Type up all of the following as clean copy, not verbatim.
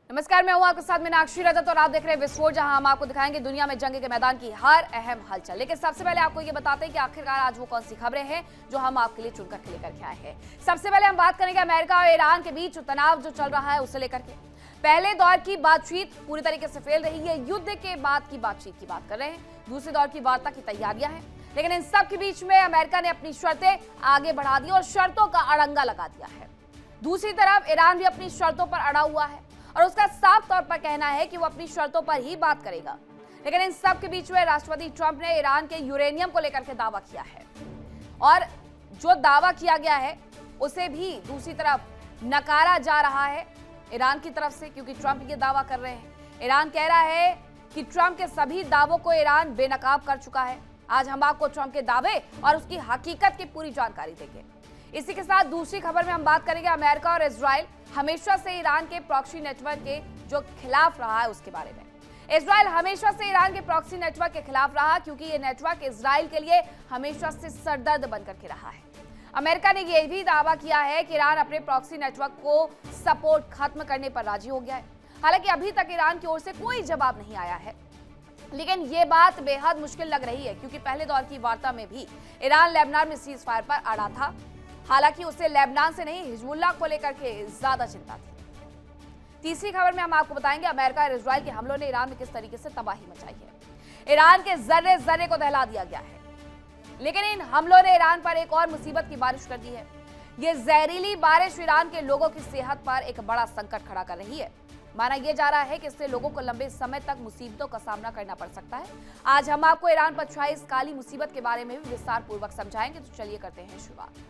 नमस्कार, मैं हूं आपके साथ मीनाक्षी रजत और आप देख रहे हैं विस्फोट, जहां हम आपको दिखाएंगे दुनिया में जंग के मैदान की हर अहम हलचल। लेकिन सबसे पहले आपको ये बताते हैं कि आखिरकार आज वो कौन सी खबरें हैं जो हम आपके लिए चुनकर के लेकर के आए हैं। सबसे पहले हम बात करेंगे अमेरिका और ईरान के बीच तनाव जो चल रहा है उसे लेकर के। पहले दौर की बातचीत पूरी तरीके से फेल रही है, युद्ध के बाद की बातचीत की बात कर रहे हैं। दूसरे दौर की वार्ता की तैयारियां हैं, लेकिन इन सब के बीच में अमेरिका ने अपनी शर्तें आगे बढ़ा दी और शर्तों का अड़ंगा लगा दिया है। दूसरी तरफ ईरान भी अपनी शर्तों पर अड़ा हुआ है और उसका साफ तौर पर कहना है कि वो अपनी शर्तों पर ही बात करेगा। लेकिन इन सब के बीच में राष्ट्रपति ट्रंप ने ईरान के यूरेनियम को लेकर के दावा किया है और जो दावा किया गया है उसे भी दूसरी तरफ नकारा जा रहा है ईरान की तरफ से, क्योंकि ट्रंप ये दावा कर रहे हैं। ईरान कह रहा है कि ट्रंप के सभी दावों को ईरान बेनकाब कर चुका है। आज हम आपको ट्रंप के दावे और उसकी हकीकत की पूरी जानकारी देंगे। इसी के साथ दूसरी खबर में हम बात करेंगे अमेरिका और इजराइल हमेशा से ईरान के प्रॉक्सी नेटवर्क के जो खिलाफ रहा है उसके बारे में। इजराइल हमेशा से ईरान के प्रॉक्सी नेटवर्क के खिलाफ रहा, क्योंकि ये नेटवर्क इजराइल के लिए हमेशा से सरदर्द बनकर के रहा है। अमेरिका ने यह भी दावा किया है कि ईरान अपने प्रॉक्सी नेटवर्क को सपोर्ट खत्म करने पर राजी हो गया है। हालांकि अभी तक ईरान की ओर से कोई जवाब नहीं आया है, लेकिन ये बात बेहद मुश्किल लग रही है, क्योंकि पहले दौर की वार्ता में भी ईरान लेबनान में सीज फायर पर अड़ा था। हालांकि उसे लेबनान से नहीं, हिजबुल्लाह को लेकर के ज्यादा चिंता थी। तीसरी खबर में हम आपको बताएंगे अमेरिका और इजराइल के हमलों ने ईरान में किस तरीके से तबाही मचाई है। ईरान के जर्रे जर्रे को दहला दिया गया है, लेकिन इन हमलों ने ईरान पर एक और मुसीबत की बारिश कर दी है। ये जहरीली बारिश ईरान के लोगों की सेहत पर एक बड़ा संकट खड़ा कर रही है। माना यह जा रहा है कि इससे लोगों को लंबे समय तक मुसीबतों का सामना करना पड़ सकता है। आज हम आपको ईरान पर छाई इस काली मुसीबत के बारे में भी विस्तार पूर्वक समझाएंगे, तो चलिए करते हैं शुरुआत।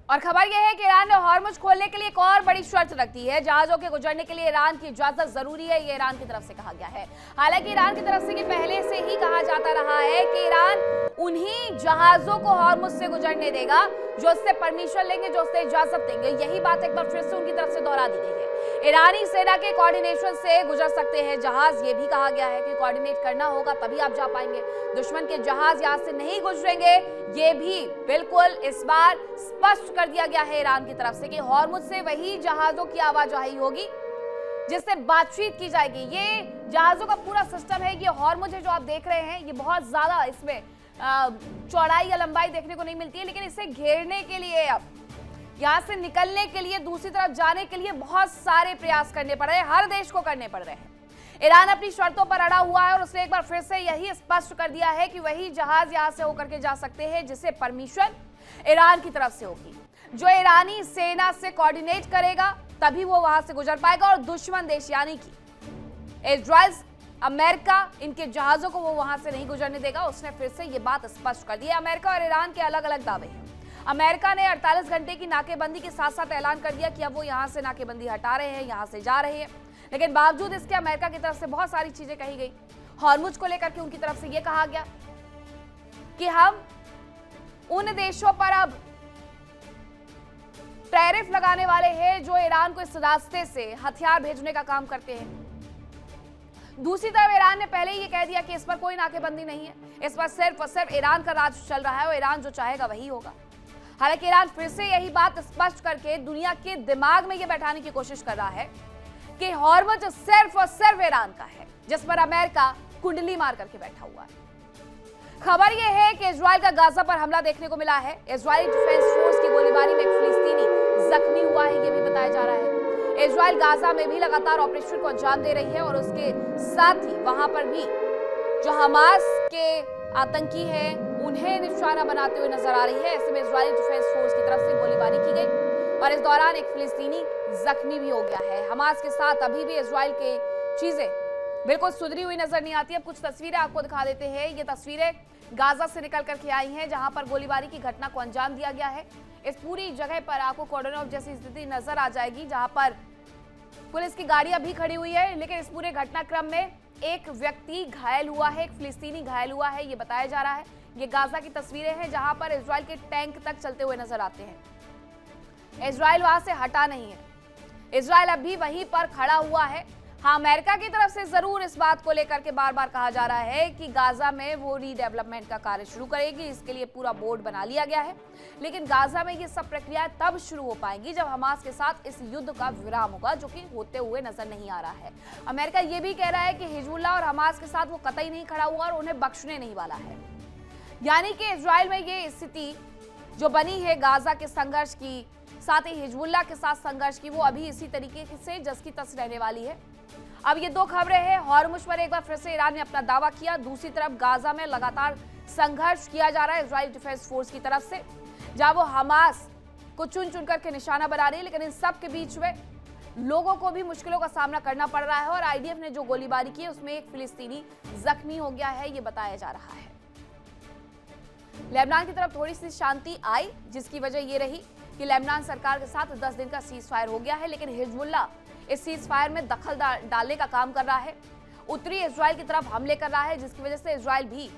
और खबर यह है कि ईरान ने हॉर्मुज खोलने के लिए एक और बड़ी शर्त रख दी है। जहाजों के गुजरने के लिए ईरान की इजाजत जरूरी है, ये ईरान की तरफ से कहा गया है। हालांकि ईरान की तरफ से ये पहले से ही कहा जाता रहा है कि ईरान उन्हीं जहाजों को हॉर्मुज से गुजरने देगा जो उससे परमिशन लेंगे, जो उससे इजाजत देंगे। यही बात एक बार फिर से उनकी तरफ से दोहरा दी गई है। ईरानी सेना के कोऑर्डिनेशन से गुजर सकते हैं जहाज, ये भी कहा गया है कि कोऑर्डिनेट करना होगा तभी आप जा पाएंगे। दुश्मन के जहाज यहां से नहीं गुजरेंगे, ये भी बिल्कुल इस बार स्पष्ट कर दिया गया है ईरान की तरफ से कि हॉर्मुज से वही जहाजों की आवाजाही होगी जिससे बातचीत की जाएगी। ये जहाजों का पूरा सिस्टम है। ये हॉर्मुज है जो आप देख रहे हैं, ये बहुत ज्यादा इसमें चौड़ाई या लंबाई देखने को नहीं मिलती है, लेकिन इसे घेरने के लिए, अब यहां से निकलने के लिए, दूसरी तरफ जाने के लिए बहुत सारे प्रयास करने पड़ रहे हैं, हर देश को करने पड़ रहे हैं। ईरान अपनी शर्तों पर अड़ा हुआ है और उसने एक बार फिर से यही स्पष्ट कर दिया है कि वही जहाज यहां से होकर के जा सकते हैं जिसे परमिशन ईरान की तरफ से होगी। जो ईरानी सेना से कोऑर्डिनेट करेगा तभी वो वहां से गुजर पाएगा, और दुश्मन देश यानी कि इजराइल, अमेरिका, इनके जहाजों को वो वहां से नहीं गुजरने देगा। उसने फिर से ये बात स्पष्ट कर दी है। अमेरिका और ईरान के अलग अलग दावे हैं। अमेरिका ने 48 घंटे की नाकेबंदी के साथ साथ ऐलान कर दिया कि अब वो यहां से नाकेबंदी हटा रहे हैं, यहां से जा रहे हैं, लेकिन बावजूद इसके अमेरिका की तरफ से बहुत सारी चीजें कही गई। हॉर्मुज को लेकर के उनकी तरफ से यह कहा गया कि हम उन देशों पर अब टैरिफ लगाने वाले हैं जो ईरान को इस रास्ते से हथियार भेजने का काम करते हैं। दूसरी तरफ ईरान ने पहले ही ये कह दिया कि इस पर कोई नाकेबंदी नहीं है, इस पर सिर्फ और सिर्फ ईरान का राज चल रहा है और ईरान जो चाहेगा वही होगा। हालांकि ईरान फिर से यही बात स्पष्ट करके दुनिया के दिमाग में ये बैठाने की कोशिश कर रहा है कि हॉर्मुज सिर्फ और सिर्फ ईरान का है, जिस पर अमेरिका कुंडली मार करके बैठा हुआ है। खबर यह है कि इजराइल का गाजा पर हमला देखने को मिला है। इजरायली डिफेंस फोर्स की गोलीबारी में एक फिलिस्तीनी जख्मी हुआ है, यह भी बताया जा रहा है। इजराइल गाजा में भी लगातार ऑपरेशन को अंजाम दे रही है और उसके साथ ही वहां पर भी जो हमास के आतंकी हैं उन्हें निशाना बनाते हुए नजर आ रही है। ऐसे में इजरायली डिफेंस फोर्स की तरफ से गोलीबारी की गई और इस दौरान एक फिलिस्तीनी जख्मी भी हो गया है। हमास के साथ अभी भी इजराइल के चीजें बिल्कुल सुधरी हुई नजर नहीं आती। अब कुछ तस्वीरें आपको दिखा देते हैं। ये तस्वीरें गाजा से निकल करके आई हैं, जहां पर गोलीबारी की घटना को अंजाम दिया गया है। इस पूरी जगह पर आपको कॉर्डन ऑफ जैसी स्थिति नजर आ जाएगी, जहां पर पुलिस की गाड़ियां भी खड़ी हुई है। लेकिन इस पूरे घटनाक्रम में एक व्यक्ति घायल हुआ है, एक फिलिस्तीनी घायल हुआ है, ये बताया जा रहा है। ये गाजा की तस्वीरें हैं जहां पर इजराइल के टैंक तक चलते हुए नजर आते हैं। इजराइल वहां से हटा नहीं है, इजराइल अब भी वहीं पर खड़ा हुआ है। हाँ, अमेरिका की तरफ से जरूर इस बात को लेकर के बार बार कहा जा रहा है कि गाजा में वो रीडेवलपमेंट का कार्य शुरू करेगी, इसके लिए पूरा बोर्ड बना लिया गया है। लेकिन गाजा में ये सब प्रक्रियाएं तब शुरू हो पाएंगी जब हमास के साथ इस युद्ध का विराम होगा, जो कि होते हुए नजर नहीं आ रहा है। अमेरिका ये भी कह रहा है कि हिजबुल्लाह और हमास के साथ वो कतई नहीं खड़ा हुआ और उन्हें बख्शने नहीं वाला है। यानी कि इजराइल में ये स्थिति जो बनी है गाजा के संघर्ष की, साथ ही हिजबुल्लाह के साथ संघर्ष की, वो अभी इसी तरीके से जस की तस रहने वाली है। अब ये दो खबरें हैं, हॉर्मुज पर एक बार फिर से ईरान ने अपना दावा किया, दूसरी तरफ गाजा में लगातार संघर्ष किया जा रहा है इजराइल डिफेंस फोर्स की तरफ से, जहां वो हमास को चुन चुन करके निशाना बना रही है। लेकिन इन सब के बीच में लोगों को भी मुश्किलों का सामना करना पड़ रहा है और आईडीएफ ने जो गोलीबारी की है उसमें एक फिलिस्तीनी जख्मी हो गया है, ये बताया जा रहा है। लेबनान की तरफ थोड़ी सी शांति आई, जिसकी वजह ये रही कि लेबनान सरकार के साथ 10 दिन का सीज फायर हो गया है। लेकिन हिजबुल्लाह इस सीज फायर में दखल डालने का काम कर रहा है, उत्तरी इजराइल की तरफ हमले कर रहा है, जिसकी वजह से इजराइल भी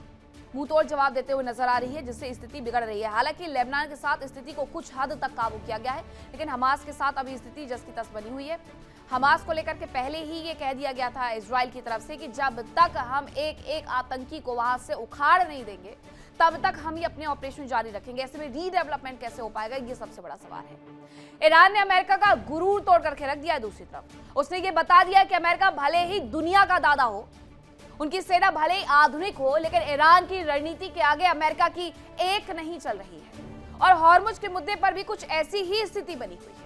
मुंहतोड़ जवाब देते हुए नजर आ रही है, जिससे स्थिति बिगड़ रही है। हालांकि लेबनान के साथ स्थिति को कुछ हद तक काबू किया गया है, लेकिन हमास के साथ अभी स्थिति जस की तस बनी हुई है। हमास को लेकर के पहले ही ये कह दिया गया था इजराइल की तरफ से कि जब तक हम एक एक आतंकी को वहां से उखाड़ नहीं देंगे तब तक हम ये अपने ऑपरेशन जारी रखेंगे। ऐसे में रीडेवलपमेंट कैसे हो पाएगा, ये सबसे बड़ा सवाल है। ईरान ने अमेरिका का गुरूर तोड़ करके रख दिया है। दूसरी तरफ उसने ये बता दिया कि अमेरिका भले ही दुनिया का दादा हो, उनकी सेना भले ही आधुनिक हो, लेकिन ईरान की रणनीति के आगे अमेरिका की एक नहीं चल रही है। और हॉर्मुज के मुद्दे पर भी कुछ ऐसी ही स्थिति बनी हुई है।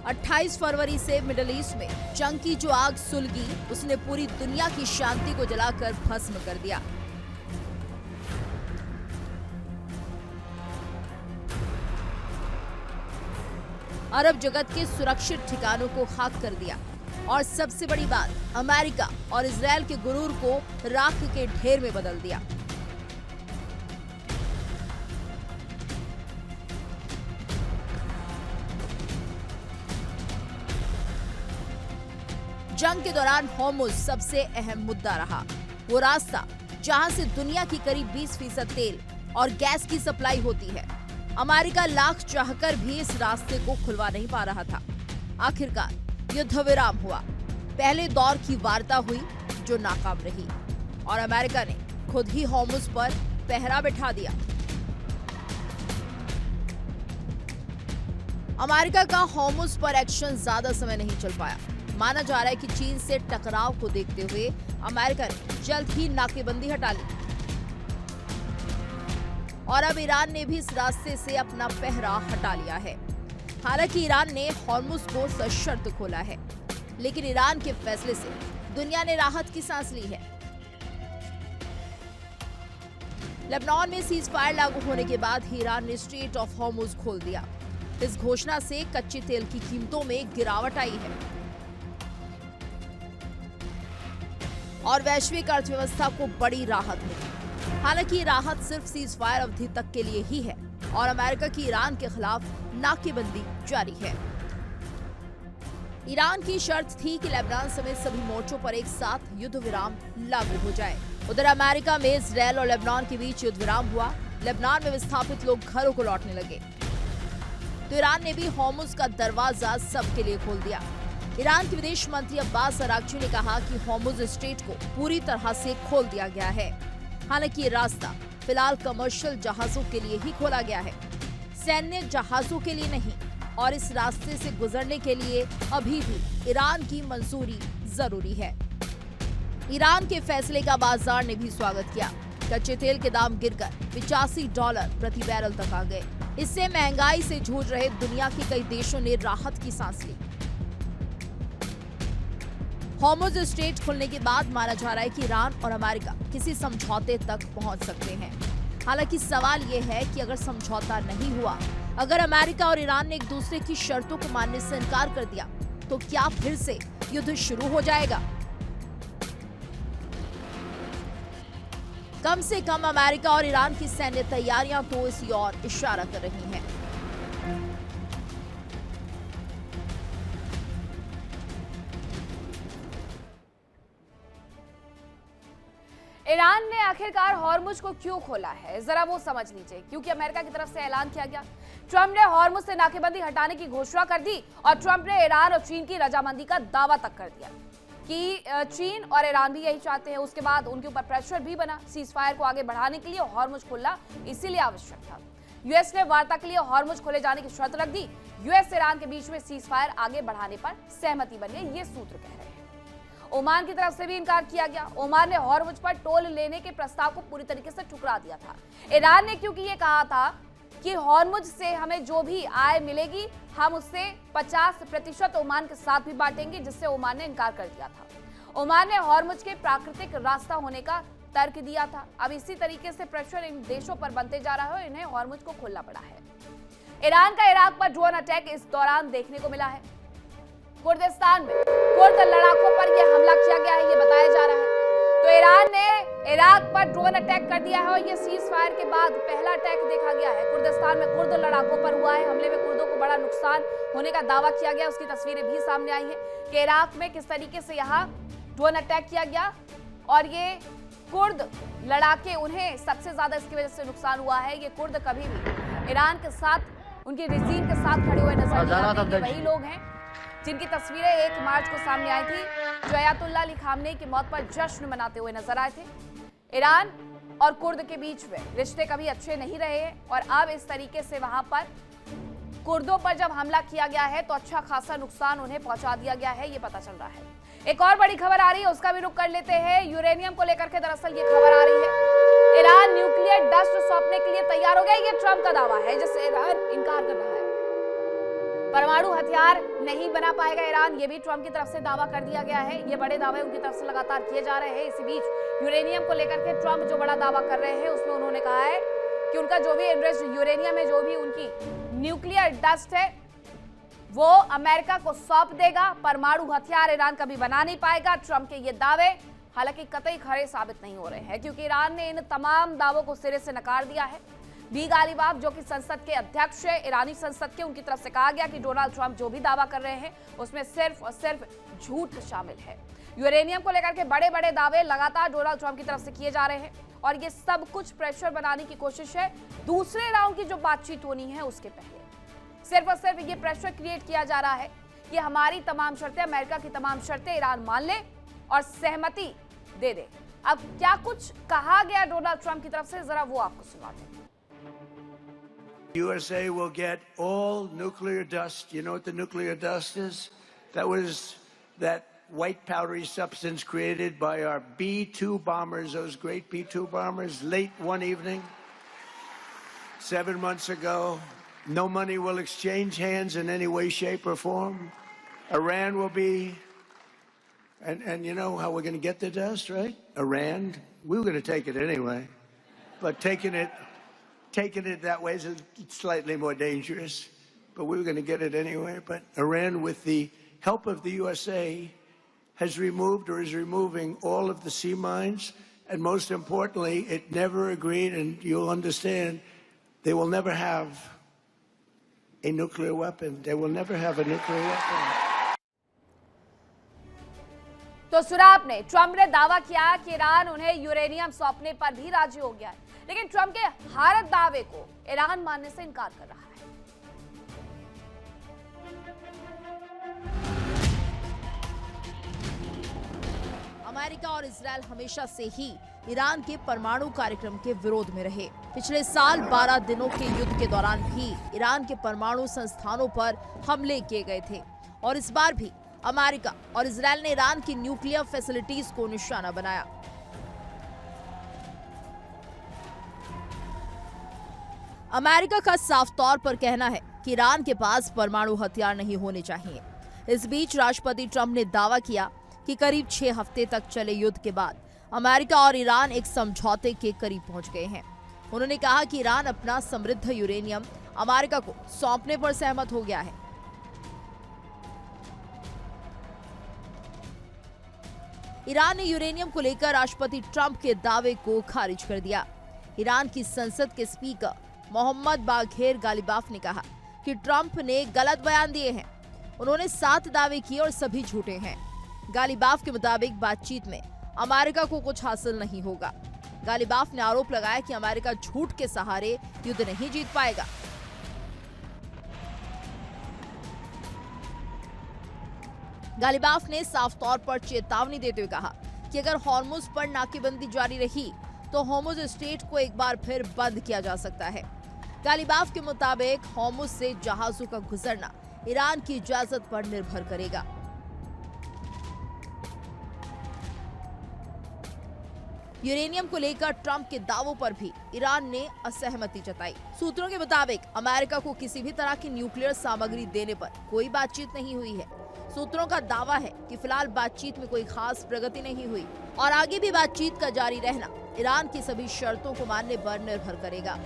28 फरवरी से मिडिल ईस्ट में जंग की जो आग सुलगी, उसने पूरी दुनिया की शांति को जलाकर भस्म कर दिया। अरब जगत के सुरक्षित ठिकानों को खाक कर दिया और सबसे बड़ी बात, अमेरिका और इजराइल के गुरूर को राख के ढेर में बदल दिया। जंग के दौरान हॉर्मुज सबसे अहम मुद्दा रहा। वो रास्ता जहां से दुनिया की करीब 20% तेल और गैस की सप्लाई होती है। अमेरिका लाख चाहकर भी इस रास्ते को खुलवा नहीं पा रहा था। आखिरकार युद्ध विराम हुआ। पहले दौर की वार्ता हुई जो नाकाम रही और अमेरिका ने खुद ही हॉर्मुज पर पहरा बिठा दिया। अमेरिका का हॉर्मुज पर एक्शन ज्यादा समय नहीं चल पाया। माना जा रहा है कि चीन से टकराव को देखते हुए अमेरिका ने जल्द ही नाकेबंदी हटा ली और अब ईरान ने भी इस रास्ते से अपना पहरा हटा लिया है। हालांकि ईरान ने हॉर्मुज को सशर्त खोला है, लेकिन ईरान के फैसले से दुनिया ने राहत की सांस ली है। लेबनान में सीज फायर लागू होने के बाद ही ईरान ने स्ट्रेट ऑफ हॉर्मुज खोल दिया। इस घोषणा से कच्चे तेल की कीमतों में गिरावट आई है और वैश्विक अर्थव्यवस्था को बड़ी राहत मिली। हालांकि राहत सिर्फ सीज फायर अवधि तक के लिए ही है और अमेरिका की ईरान के खिलाफ नाकेबंदी जारी है। ईरान की शर्त थी कि लेबनान समेत सभी मोर्चों पर एक साथ युद्ध विराम लागू हो जाए। उधर अमेरिका में इजरायल और लेबनान के बीच युद्ध विराम हुआ। लेबनान में विस्थापित लोग घरों को लौटने लगे तो ईरान ने भी हॉर्मुज का दरवाजा सबके लिए खोल दिया। ईरान के विदेश मंत्री अब्बास अरागची ने कहा कि हॉर्मुज स्ट्रेट को पूरी तरह से खोल दिया गया है। हालांकि ये रास्ता फिलहाल कमर्शियल जहाजों के लिए ही खोला गया है, सैन्य जहाजों के लिए नहीं। और इस रास्ते से गुजरने के लिए अभी भी ईरान की मंजूरी जरूरी है। ईरान के फैसले का बाजार ने भी स्वागत किया। कच्चे तेल के दाम गिरकर $85 प्रति बैरल तक आ गए। इससे महंगाई से जूझ रहे दुनिया के कई देशों ने राहत की सांस ली। हॉर्मुज स्ट्रेट खुलने के बाद माना जा रहा है कि ईरान और अमेरिका किसी समझौते तक पहुंच सकते हैं। हालांकि सवाल यह है कि अगर समझौता नहीं हुआ, अगर अमेरिका और ईरान ने एक दूसरे की शर्तों को मानने से इनकार कर दिया, तो क्या फिर से युद्ध शुरू हो जाएगा? कम से कम अमेरिका और ईरान की सैन्य तैयारियां तो इसी ओर इशारा कर रही हैं। ईरान ने आखिरकार हॉर्मुज को क्यों खोला है, जरा वो समझ लीजिए। क्योंकि अमेरिका की तरफ से ऐलान किया गया, ट्रंप ने हॉर्मुज से नाकेबंदी हटाने की घोषणा कर दी और ट्रंप ने ईरान और चीन की रजामंदी का दावा तक कर दिया कि चीन और ईरान भी यही चाहते हैं। उसके बाद उनके ऊपर प्रेशर भी बना सीज फायर को आगे बढ़ाने के लिए। हॉर्मुज खोलना इसीलिए आवश्यक था। यूएस ने वार्ता के लिए हॉर्मुज खोले जाने की शर्त रख दी। यूएस ईरान के बीच में सीज फायर आगे बढ़ाने पर सहमति बनी है, ये सूत्र कह रहे हैं। ओमान की तरफ से भी इनकार किया गया। ओमान ने हॉर्मुज पर टोल लेने के प्रस्ताव को पूरी तरीके से ठुकरा दिया था। ईरान ने क्योंकि ये कहा था कि हॉर्मुज से हमें जो भी आय मिलेगी हम उससे 50% ओमान के साथ भी बांटेंगे, जिससे ओमान ने इनकार कर दिया था। ओमान ने हॉर्मुज के प्राकृतिक रास्ता होने का तर्क दिया था। अब इसी तरीके से प्रेशर इन देशों पर बनते जा रहा है और इन्हें हॉर्मुज को खोलना पड़ा है। ईरान का इराक पर ड्रोन अटैक इस दौरान देखने को मिला है। कुर्दिस्तान में कुर्द लड़ाकों पर यह हमला किया गया है, ये बताया जा रहा है। तो ईरान ने इराक पर ड्रोन अटैक कर दिया है और ये सीज फायर के बाद पहला अटैक देखा गया है। कुर्दिस्तान में कुर्द लड़ाकों पर हुआ है हमले में कुर्दों को बड़ा नुकसान होने का दावा किया गया। उसकी तस्वीरें भी सामने आई हैं कि इराक में किस तरीके से यहाँ ड्रोन अटैक किया गया और ये कुर्द लड़ाके, उन्हें सबसे ज्यादा इसकी वजह से नुकसान हुआ है। ये कुर्द कभी भी ईरान के साथ, उनकी रिजीम के साथ खड़े हुए नजर नहीं आते। वही लोग हैं जिनकी तस्वीरें 1 मार्च को सामने आई थी, जो अयातुल्लाह अली खामनेई की मौत पर जश्न मनाते हुए नजर आए थे। ईरान और कुर्द के बीच में रिश्ते कभी अच्छे नहीं रहे हैं और अब इस तरीके से वहां पर कुर्दों पर जब हमला किया गया है तो अच्छा खासा नुकसान उन्हें पहुंचा दिया गया है, ये पता चल रहा है। एक और बड़ी खबर आ रही है, उसका भी रुख कर लेते हैं। यूरेनियम को लेकर के दरअसल ये खबर आ रही है, ईरान न्यूक्लियर डस्ट सौंपने के लिए तैयार हो गया। ये ट्रंप का दावा है जिससे ईरान इनकार कर रहा है। परमाणु हथियार नहीं बना पाएगा ईरान, ये भी ट्रंप की तरफ से दावा कर दिया गया है। ये बड़े दावे उनकी तरफ से लगातार किए जा रहे हैं। इसी बीच यूरेनियम को लेकर के ट्रंप जो बड़ा दावा कर रहे हैं उसमें उन्होंने कहा है कि उनका जो भी इंटरेस्ट यूरेनियम है, जो भी उनकी न्यूक्लियर डस्ट है, वो अमेरिका को सौंप देगा। परमाणु हथियार ईरान कभी बना नहीं पाएगा। ट्रंप के ये दावे हालांकि कतई खरे साबित नहीं हो रहे हैं क्योंकि ईरान ने इन तमाम दावों को सिरे से नकार दिया है। बी गालिबाफ जो कि संसद के अध्यक्ष है, ईरानी संसद के, उनकी तरफ से कहा गया कि डोनाल्ड ट्रंप जो भी दावा कर रहे हैं उसमें सिर्फ और सिर्फ झूठ शामिल है। यूरेनियम को लेकर के बड़े बड़े दावे लगातार डोनाल्ड ट्रंप की तरफ से किए जा रहे हैं और ये सब कुछ प्रेशर बनाने की कोशिश है दूसरे राउंड की जो बातचीत होनी है उसके पहले। सिर्फ और सिर्फ ये प्रेशर क्रिएट किया जा रहा है कि हमारी तमाम शर्तें, अमेरिका की तमाम शर्तें ईरान मान ले और सहमति दे दे। अब क्या कुछ कहा गया डोनाल्ड ट्रंप की तरफ से, जरा वो आपको सुनाते हैं। USA will get all nuclear dust. You know what the nuclear dust is? That was that white powdery substance created by our B-2 bombers, those great B-2 bombers, late one evening 7 months ago. No money will exchange hands in any way, shape, or form. Iran will be, and you know how we're going to get the dust, right? Iran, we were going to take it anyway, but taking it that way is slightly more dangerous, but we were going to get it anyway. But Iran, with the help of the USA, has removed or is removing all of the sea mines, and most importantly, it never agreed, and you'll understand, they will never have a nuclear weapon. They will never have a nuclear weapon. तो सुना आपने, Trump ने दावा किया कि Iran उन्हें uranium सौंपने पर भी राजी हो गया है, लेकिन ट्रंप के हर दावे को ईरान मानने से इनकार कर रहा है। अमेरिका और इजरायल हमेशा से ही ईरान के परमाणु कार्यक्रम के विरोध में रहे। पिछले साल 12 दिनों के युद्ध के दौरान भी ईरान के परमाणु संस्थानों पर हमले किए गए थे और इस बार भी अमेरिका और इजरायल ने ईरान की न्यूक्लियर फैसिलिटीज को निशाना बनाया। अमेरिका का साफ तौर पर कहना है कि ईरान के पास परमाणु हथियार नहीं होने चाहिए। इस बीच राष्ट्रपति ट्रंप ने दावा किया कि करीब 6 हफ्ते तक चले युद्ध के बाद अमेरिका और ईरान एक समझौते के करीब पहुंच गए हैं। उन्होंने कहा कि ईरान अपना समृद्ध यूरेनियम अमेरिका को सौंपने पर सहमत हो गया है। ईरान ने यूरेनियम को लेकर राष्ट्रपति ट्रंप के दावे को खारिज कर दिया। ईरान की संसद के स्पीकर मोहम्मद बाघेर गालिबाफ ने कहा कि ट्रंप ने गलत बयान दिए हैं। उन्होंने 7 दावे किए और सभी झूठे हैं। गालिबाफ के मुताबिक बातचीत में अमेरिका को कुछ हासिल नहीं होगा। गालिबाफ ने आरोप लगाया कि अमेरिका झूठ के सहारे युद्ध नहीं जीत पाएगा। गालिबाफ ने साफ तौर पर चेतावनी देते हुए कहा कि अगर हॉर्मुज पर नाकेबंदी जारी रही तो हॉर्मुज स्ट्रेट को एक बार फिर बंद किया जा सकता है। गालिबाफ के मुताबिक हॉर्मुज से जहाजों का गुजरना ईरान की इजाजत पर निर्भर करेगा। यूरेनियम को लेकर ट्रंप के दावों पर भी ईरान ने असहमति जताई। सूत्रों के मुताबिक अमेरिका को किसी भी तरह की न्यूक्लियर सामग्री देने पर कोई बातचीत नहीं हुई है। सूत्रों का दावा है कि फिलहाल बातचीत में कोई खास प्रगति नहीं हुई और आगे भी बातचीत का जारी रहना ईरान की सभी शर्तों को मानने पर निर्भर करेगा।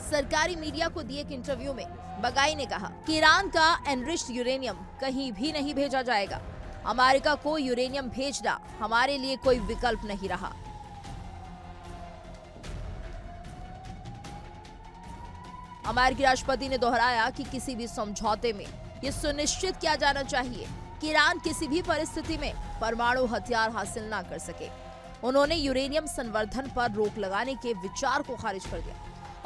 सरकारी मीडिया को दिए एक इंटरव्यू में बगाई ने कहा कि ईरान का एनरिच्ड यूरेनियम कहीं भी नहीं भेजा जाएगा। अमेरिका को यूरेनियम भेजना हमारे लिए कोई विकल्प नहीं रहा। अमेरिकी राष्ट्रपति ने दोहराया कि किसी भी समझौते में यह सुनिश्चित किया जाना चाहिए कि ईरान किसी भी परिस्थिति में परमाणु हथियार हासिल ना कर सके। उन्होंने यूरेनियम संवर्धन पर रोक लगाने के विचार को खारिज कर दिया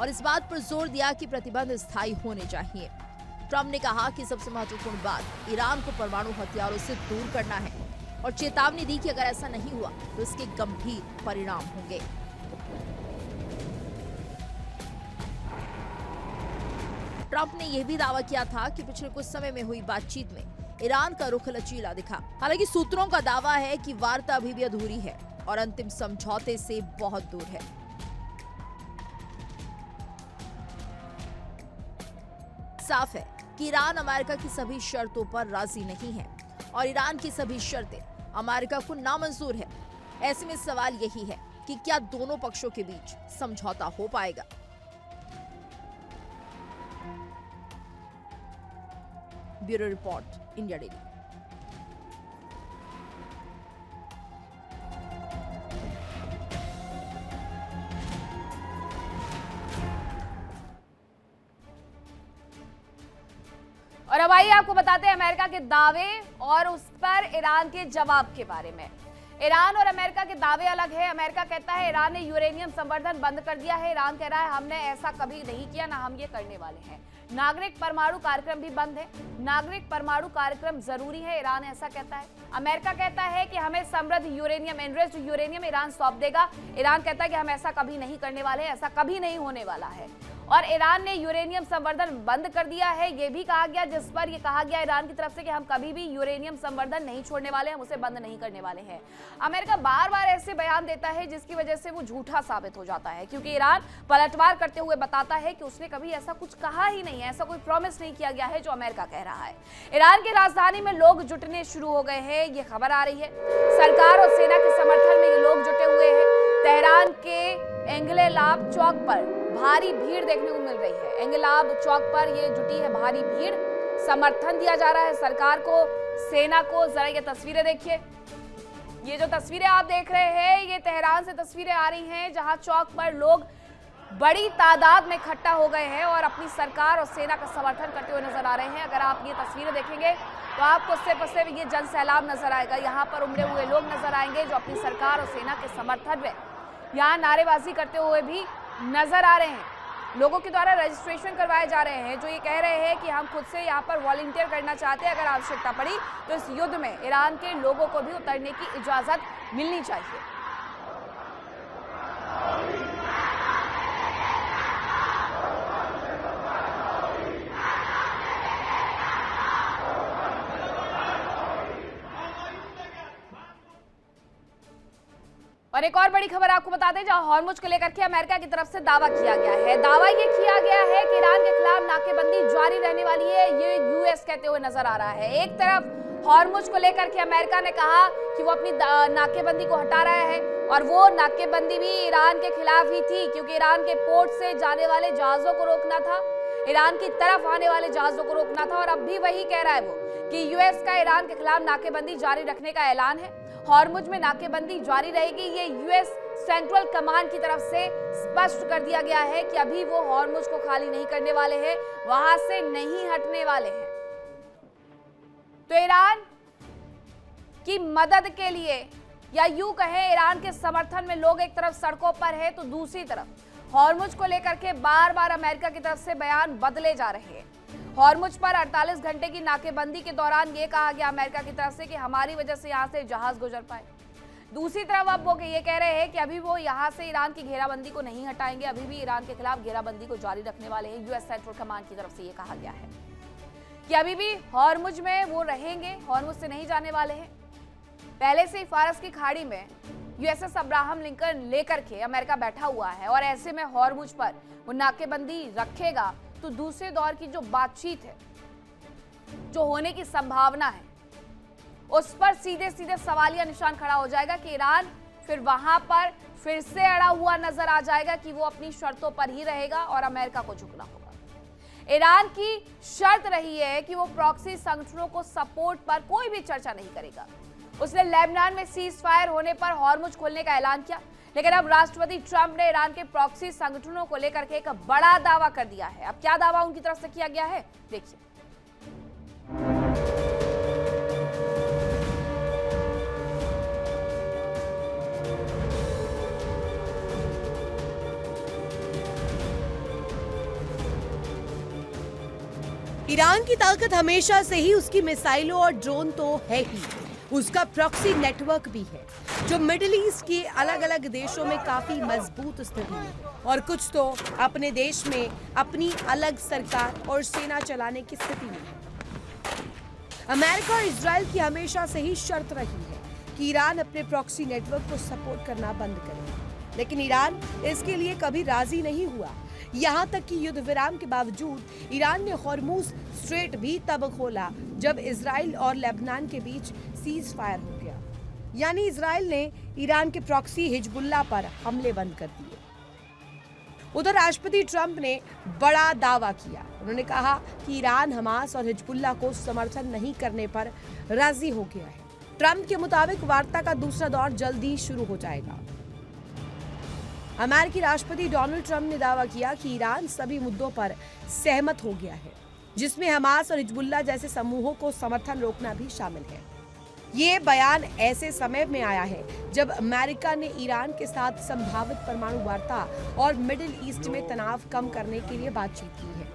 और इस बात पर जोर दिया कि प्रतिबंध स्थायी होने चाहिए। ट्रंप ने कहा कि सबसे महत्वपूर्ण बात ईरान को परमाणु हथियारों से दूर करना है और चेतावनी दी कि अगर ऐसा नहीं हुआ तो इसके गंभीर परिणाम होंगे। ट्रंप ने यह भी दावा किया था कि पिछले कुछ समय में हुई बातचीत में ईरान का रुख लचीला दिखा। हालांकि सूत्रों का दावा है कि वार्ता अभी भी अधूरी है और अंतिम समझौते से बहुत दूर है। साफ है कि ईरान अमेरिका की सभी शर्तों पर राजी नहीं है और ईरान की सभी शर्तें अमेरिका को नामंजूर है। ऐसे में सवाल यही है कि क्या दोनों पक्षों के बीच समझौता हो पाएगा। Bureau report, India daily. और अब आइए आपको बताते हैं अमेरिका के दावे और उस पर ईरान के जवाब के बारे में। ईरान और अमेरिका के दावे अलग है। अमेरिका कहता है ईरान ने यूरेनियम संवर्धन बंद कर दिया है। ईरान कह रहा है हमने ऐसा कभी नहीं किया, ना हम ये करने वाले हैं। नागरिक परमाणु कार्यक्रम भी बंद है। नागरिक परमाणु कार्यक्रम जरूरी है, ईरान ऐसा कहता है। अमेरिका कहता है कि हमें समृद्ध यूरेनियम, एनरिच्ड यूरेनियम ईरान सौंप देगा। ईरान कहता है कि हम ऐसा कभी नहीं करने वाले, ऐसा कभी नहीं होने वाला है। और ईरान ने यूरेनियम संवर्धन बंद कर दिया है, यह भी कहा गया, जिस पर यह कहा गया ईरान की तरफ से कि हम कभी भी यूरेनियम संवर्धन नहीं छोड़ने वाले, हम उसे बंद नहीं करने वाले हैं। अमेरिका बार बार ऐसे बयान देता है जिसकी वजह से वो झूठा साबित हो जाता है, क्योंकि ईरान पलटवार करते हुए बताता है कि उसने कभी ऐसा कुछ कहा ही नहीं है, ऐसा कोई प्रॉमिस नहीं किया गया है जो अमेरिका कह रहा है। ईरान की राजधानी में लोग जुटने शुरू हो गए हैं, ये खबर आ रही है। सरकार और सेना के समर्थन में ये लोग जुटे हुए हैं। तेहरान के एंगलेलाब चौक पर भारी भीड़ देखने को मिल रही है। एंगलेलाब चौक पर ये जुटी है भारी भीड़, समर्थन दिया जा रहा है सरकार को, सेना को। जरा ये तस्वीरें देखिए, ये जो तस्वीरें आप देख रहे हैं ये तेहरान से तस्वीरें आ रही हैं, जहां चौक पर लोग बड़ी तादाद में इकट्ठा हो गए हैं और अपनी सरकार और सेना का समर्थन करते हुए नजर आ रहे हैं। अगर आप ये तस्वीरें देखेंगे तो आपको सिर्फ और सिर्फ ये जन सैलाब नजर आएगा। यहाँ पर उमड़े हुए लोग नजर आएंगे जो अपनी सरकार और सेना के समर्थन में यहाँ नारेबाजी करते हुए भी नजर आ रहे हैं। लोगों के द्वारा रजिस्ट्रेशन करवाए जा रहे हैं जो ये कह रहे हैं कि हम खुद से यहाँ पर वॉलंटियर करना चाहते हैं, अगर आवश्यकता पड़ी तो इस युद्ध में ईरान के लोगों को भी उतरने की इजाजत मिलनी चाहिए। और एक और बड़ी खबर आपको बता दें, जहां हॉर्मुज को लेकर के अमेरिका की तरफ से दावा किया गया है। दावा ये किया गया है कि ईरान के खिलाफ नाकेबंदी जारी रहने वाली है, ये यूएस कहते हुए नजर आ रहा है। एक तरफ हॉर्मुज को लेकर के अमेरिका ने कहा कि वो अपनी नाकेबंदी को हटा रहा है और वो नाकेबंदी भी ईरान के खिलाफ ही थी, क्योंकि ईरान के पोर्ट से जाने वाले जहाजों को रोकना था, ईरान की तरफ आने वाले जहाजों को रोकना था। और अब भी वही कह रहा है वो कि यूएस का ईरान के खिलाफ नाकेबंदी जारी रखने का ऐलान है। हॉर्मुज में नाकेबंदी जारी रहेगी, ये यूएस सेंट्रल कमांड की तरफ से स्पष्ट कर दिया गया है कि अभी वो हॉर्मुज को खाली नहीं करने वाले हैं, वहां से नहीं हटने वाले हैं। तो ईरान की मदद के लिए या यूं कहें ईरान के समर्थन में लोग एक तरफ सड़कों पर है तो दूसरी तरफ हॉर्मुज को लेकर के बार बार अमेरिका की तरफ से बयान बदले जा रहे हैं। हॉर्मुज पर 48 घंटे की नाकेबंदी के दौरान यह कहा गया अमेरिका की तरफ से कि हमारी वजह से यहां से जहाज गुजर पाए। दूसरी तरफ अब वो ये कह रहे हैं कि अभी वो यहां से ईरान की घेराबंदी को नहीं हटाएंगे, अभी भी ईरान के खिलाफ घेराबंदी को जारी रखने वाले हैं। यूएस सेंट्रल कमांड की तरफ से ये कहा गया है कि अभी भी हॉर्मुज में वो रहेंगे, हॉर्मुज से नहीं जाने वाले हैं। पहले से ही फारस की खाड़ी में यूएसएस अब्राहम लिंकन लेकर के अमेरिका बैठा हुआ है और ऐसे में हॉर्मुज पर वो नाकेबंदी रखेगा तो दूसरे दौर की जो बातचीत है, जो होने की संभावना है, उस पर सीधे सीधे सवालिया निशान खड़ा हो जाएगा कि ईरान फिर वहां पर फिर से अड़ा हुआ नजर आ जाएगा कि वो अपनी शर्तों पर ही रहेगा और अमेरिका को झुकना होगा। ईरान की शर्त रही है कि वो प्रॉक्सी संगठनों को सपोर्ट पर कोई भी चर्चा नहीं करेगा। उसने लेबनान में सीज फायर होने पर हॉर्मुज खोलने का ऐलान किया, लेकिन अब राष्ट्रपति ट्रंप ने ईरान के प्रॉक्सी संगठनों को लेकर के एक बड़ा दावा कर दिया है। अब क्या दावा उनकी तरफ से किया गया है, देखिए। ईरान की ताकत हमेशा से ही उसकी मिसाइलों और ड्रोन तो है ही, उसका प्रॉक्सी नेटवर्क भी है जो मिडिल ईस्ट के अलग अलग देशों में काफी मजबूत स्थिति में है और कुछ तो अपने देश में अपनी अलग सरकार और सेना चलाने की स्थिति में है। अमेरिका और इजराइल की हमेशा से ही शर्त रही है कि ईरान अपने प्रॉक्सी नेटवर्क को सपोर्ट करना बंद करे, लेकिन ईरान इसके लिए कभी राजी नहीं हुआ। यहाँ तक कि युद्ध विराम के बावजूद ईरान ने हॉर्मुज स्ट्रेट भी तब खोला जब इजराइल और लेबनान के बीच सीज फायर हो गया, यानी इजराइल ने ईरान के प्रॉक्सी हिजबुल्लाह पर हमले बंद कर दिए। उधर राष्ट्रपति ट्रंप ने बड़ा दावा किया। उन्होंने कहा कि ईरान हमास और हिजबुल्लाह को समर्थन नहीं करने पर राजी हो गया है। ट्रंप के मुताबिक वार्ता का दूसरा दौर जल्दी शुरू हो जाएगा। अमेरिकी राष्ट्रपति डोनाल्ड ट्रंप ने दावा किया कि ईरान सभी मुद्दों पर सहमत हो गया है, जिसमें हमास और हिजबुल्लाह जैसे समूहों को समर्थन रोकना भी शामिल है। ये बयान ऐसे समय में आया है जब अमेरिका ने ईरान के साथ संभावित परमाणु वार्ता और मिडिल ईस्ट में तनाव कम करने के लिए बातचीत की है।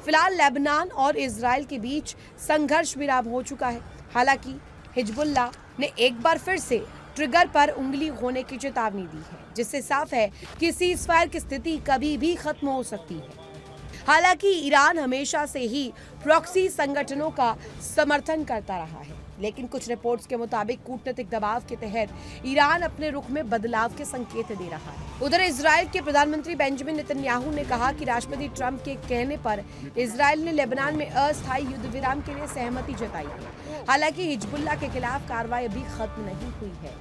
फिलहाल लेबनान और इजराइल के बीच संघर्ष विराम हो चुका है। हालांकि हिजबुल्लाह ने एक बार फिर से ट्रिगर पर उंगली होने की चेतावनी दी है, जिससे साफ है कि सीज फायर की स्थिति कभी भी खत्म हो सकती है। हालांकि ईरान हमेशा से ही प्रॉक्सी संगठनों का समर्थन करता रहा है, लेकिन कुछ रिपोर्ट्स के मुताबिक कूटनीतिक दबाव के तहत ईरान अपने रुख में बदलाव के संकेत दे रहा है। उधर इजराइल के प्रधानमंत्री बेंजामिन नेतन्याहू ने कहा कि राष्ट्रपति ट्रंप के कहने पर इजराइल ने लेबनान में अस्थायी युद्ध विराम के लिए सहमति जताई है। हालांकि हिजबुल्लाह के खिलाफ कार्रवाई अभी खत्म नहीं हुई है।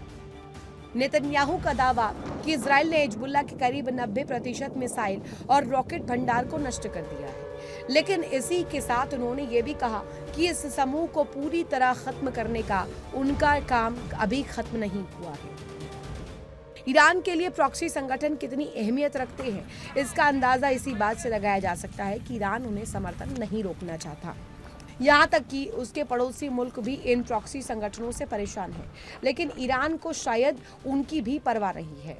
नेतन्याहू का दावा कि इजराइल ने हिजबुल्लाह के करीब 90% मिसाइल और रॉकेट भंडार को नष्ट कर दिया है, लेकिन इसी के साथ उन्होंने ये भी कहा कि इस समूह को पूरी तरह खत्म करने का उनका काम अभी खत्म नहीं हुआ है। ईरान के लिए प्रॉक्सी संगठन कितनी अहमियत रखते हैं, इसका अंदाजा इसी बात से लगाया जा सकता है कि ईरान उन्हें समर्थन नहीं रोकना चाहता। यहाँ तक कि उसके पड़ोसी मुल्क भी इन प्रॉक्सी संगठनों से परेशान है, लेकिन ईरान को शायद उनकी भी परवाह रही है।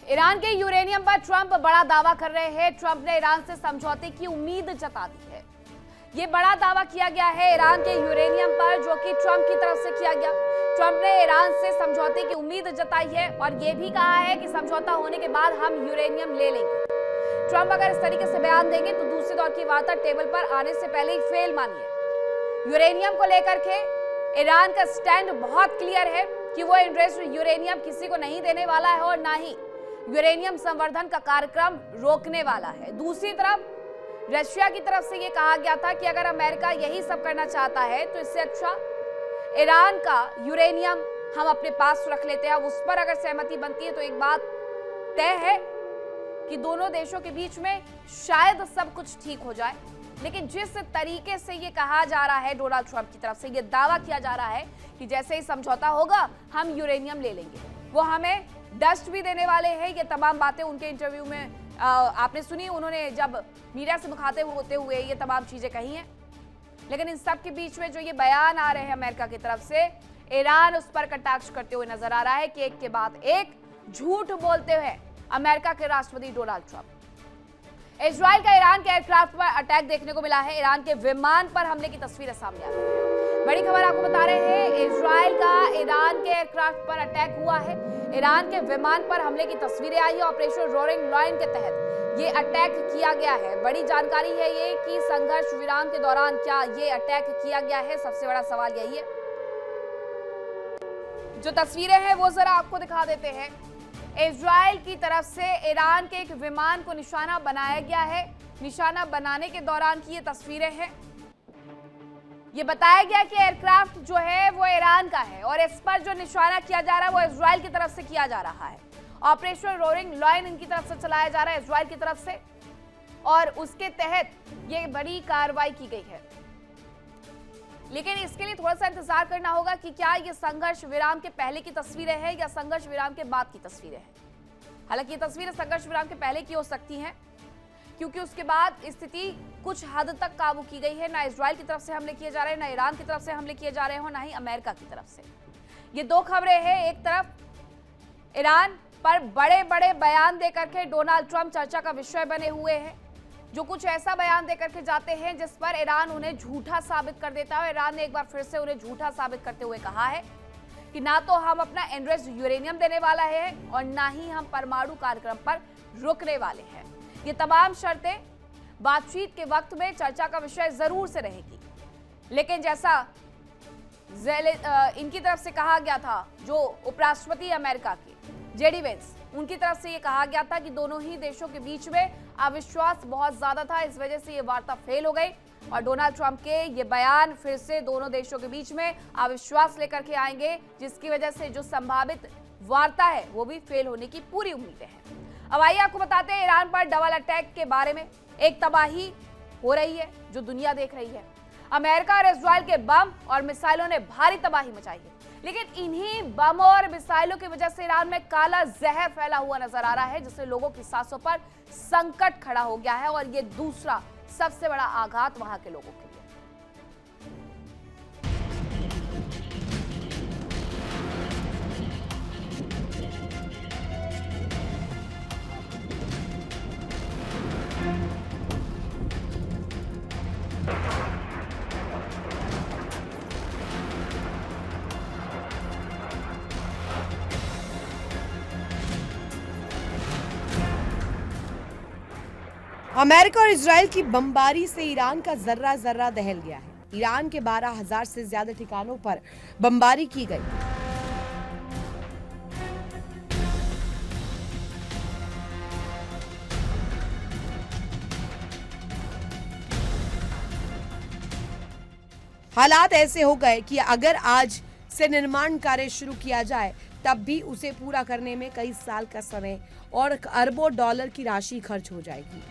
ईरान के यूरेनियम पर ट्रंप बड़ा दावा कर रहे हैं। ट्रंप ने ईरान से समझौते की उम्मीद जता दी है। ये बड़ा दावा किया गया है ईरान के यूरेनियम पर, जो कि ट्रंप की तरफ से किया गया। ट्रंप ने ईरान से समझौते की उम्मीद जताई है और ये भी कहा है कि समझौता होने के बाद हम यूरेनियम ले लेंगे। ट्रंप अगर इस तरीके से बयान देंगे तो दूसरे दौर की वार्ता टेबल पर आने से पहले ही फेल मानिए। यूरेनियम को लेकर के ईरान का स्टैंड बहुत क्लियर है कि वो इंडस्ट्रियल यूरेनियम किसी को नहीं देने वाला है और ना ही यूरेनियम संवर्धन का कार्यक्रम रोकने वाला है। दूसरी तरफ रशिया की तरफ से ये कहा गया था कि अगर अमेरिका यही सब करना चाहता है तो इससे अच्छा ईरान का यूरेनियम हम अपने पास रख लेते हैं। अब उस पर अगर सहमति बनती है तो एक बात तय है कि दोनों देशों के बीच में शायद सब कुछ ठीक हो जाए। लेकिन जिस तरीके से ये कहा जा रहा है, डोनाल्ड ट्रंप की तरफ से ये दावा किया जा रहा है कि जैसे ही समझौता होगा हम यूरेनियम ले लेंगे, वो हमें डस्ट भी देने वाले हैं। ये तमाम बातें उनके इंटरव्यू में आपने सुनी उन्होंने जब मीडिया से मुखातिब होते हुए ये तमाम चीजें कही हैं। लेकिन इन सब के बीच में जो ये बयान आ रहे हैं अमेरिका की तरफ से, ईरान उस पर कटाक्ष करते हुए नजर आ रहा है कि एक के बाद एक झूठ बोलते हुए अमेरिका के राष्ट्रपति डोनाल्ड ट्रंप। इजराइल का ईरान के एयरक्राफ्ट पर अटैक देखने को मिला है। ईरान के विमान पर हमले की तस्वीरें सामने आ रही हैं। बड़ी खबर आपको बता रहे हैं, इजराइल का ईरान के एयरक्राफ्ट पर अटैक हुआ है। ईरान के विमान पर हमले की तस्वीरें आई है। ऑपरेशन रोरिंग लायन के तहत ये अटैक किया गया है। बड़ी जानकारी है ये कि संघर्ष विराम के दौरान क्या ये अटैक किया गया है, सबसे बड़ा सवाल यही है। जो तस्वीरें हैं वो जरा आपको दिखा देते हैं। इजराइल की तरफ से ईरान के एक विमान को निशाना बनाया गया है। निशाना बनाने के दौरान की ये तस्वीरें हैं। ये बताया गया कि एयरक्राफ्ट जो है वो ईरान का है और इस पर जो निशाना किया जा रहा है वो इजराइल की तरफ से किया जा रहा है। ऑपरेशन रोरिंग लायन इनकी तरफ से चलाया जा रहा है, इजराइल की तरफ से, और उसके तहत ये बड़ी कार्रवाई की गई है। लेकिन इसके लिए थोड़ा सा इंतजार करना होगा कि क्या ये संघर्ष विराम के पहले की तस्वीरें हैं या संघर्ष विराम के बाद की तस्वीरें हैं। हालांकि ये तस्वीरें संघर्ष विराम के पहले की हो सकती हैं, क्योंकि उसके बाद स्थिति कुछ हद तक काबू की गई है। ना इजराइल की तरफ से हमले किए जा रहे हैं, ना ईरान की तरफ से हमले किए जा रहे हो, ना ही अमेरिका की तरफ से। ये दो खबरें हैं। एक तरफ ईरान पर बड़े बड़े बयान देकर के डोनाल्ड ट्रंप चर्चा का विषय बने हुए हैं, जो कुछ ऐसा बयान देकर के जाते हैं जिस पर ईरान उन्हें झूठा साबित कर देता है। ईरान ने एक बार फिर से उन्हें झूठा साबित करते हुए कहा है कि ना तो हम अपना एनरिच्ड यूरेनियम देने वाला है और ना ही हम परमाणु कार्यक्रम पर रुकने वाले हैं। ये तमाम शर्तें बातचीत के वक्त में चर्चा का विषय जरूर से रहेगी। लेकिन जैसा इनकी तरफ से कहा गया था, जो उपराष्ट्रपति अमेरिका के जेडी वेंस, उनकी तरफ से ये कहा गया था कि दोनों ही देशों के बीच में अविश्वास बहुत ज्यादा था, इस वजह से ये वार्ता फेल हो गई और डोनाल्ड ट्रंप के ये बयान फिर से दोनों देशों के बीच में अविश्वास लेकर के आएंगे, जिसकी वजह से जो संभावित वार्ता है वो भी फेल होने की पूरी उम्मीदें हैं। अब आइए आपको बताते हैं ईरान पर डबल अटैक के बारे में। एक तबाही हो रही है जो दुनिया देख रही है। अमेरिका और इजराइल के बम और मिसाइलों ने भारी तबाही मचाई है, लेकिन इन्हीं बम और मिसाइलों की वजह से ईरान में काला जहर फैला हुआ नजर आ रहा है, जिससे लोगों की सांसों पर संकट खड़ा हो गया है और ये दूसरा सबसे बड़ा आघात वहां के लोगों के लिए। अमेरिका और इजराइल की बमबारी से ईरान का जर्रा जर्रा दहल गया है। ईरान के 12,000 से ज्यादा ठिकानों पर बमबारी की गई। हालात ऐसे हो गए कि अगर आज से निर्माण कार्य शुरू किया जाए तब भी उसे पूरा करने में कई साल का समय और अरबों डॉलर की राशि खर्च हो जाएगी।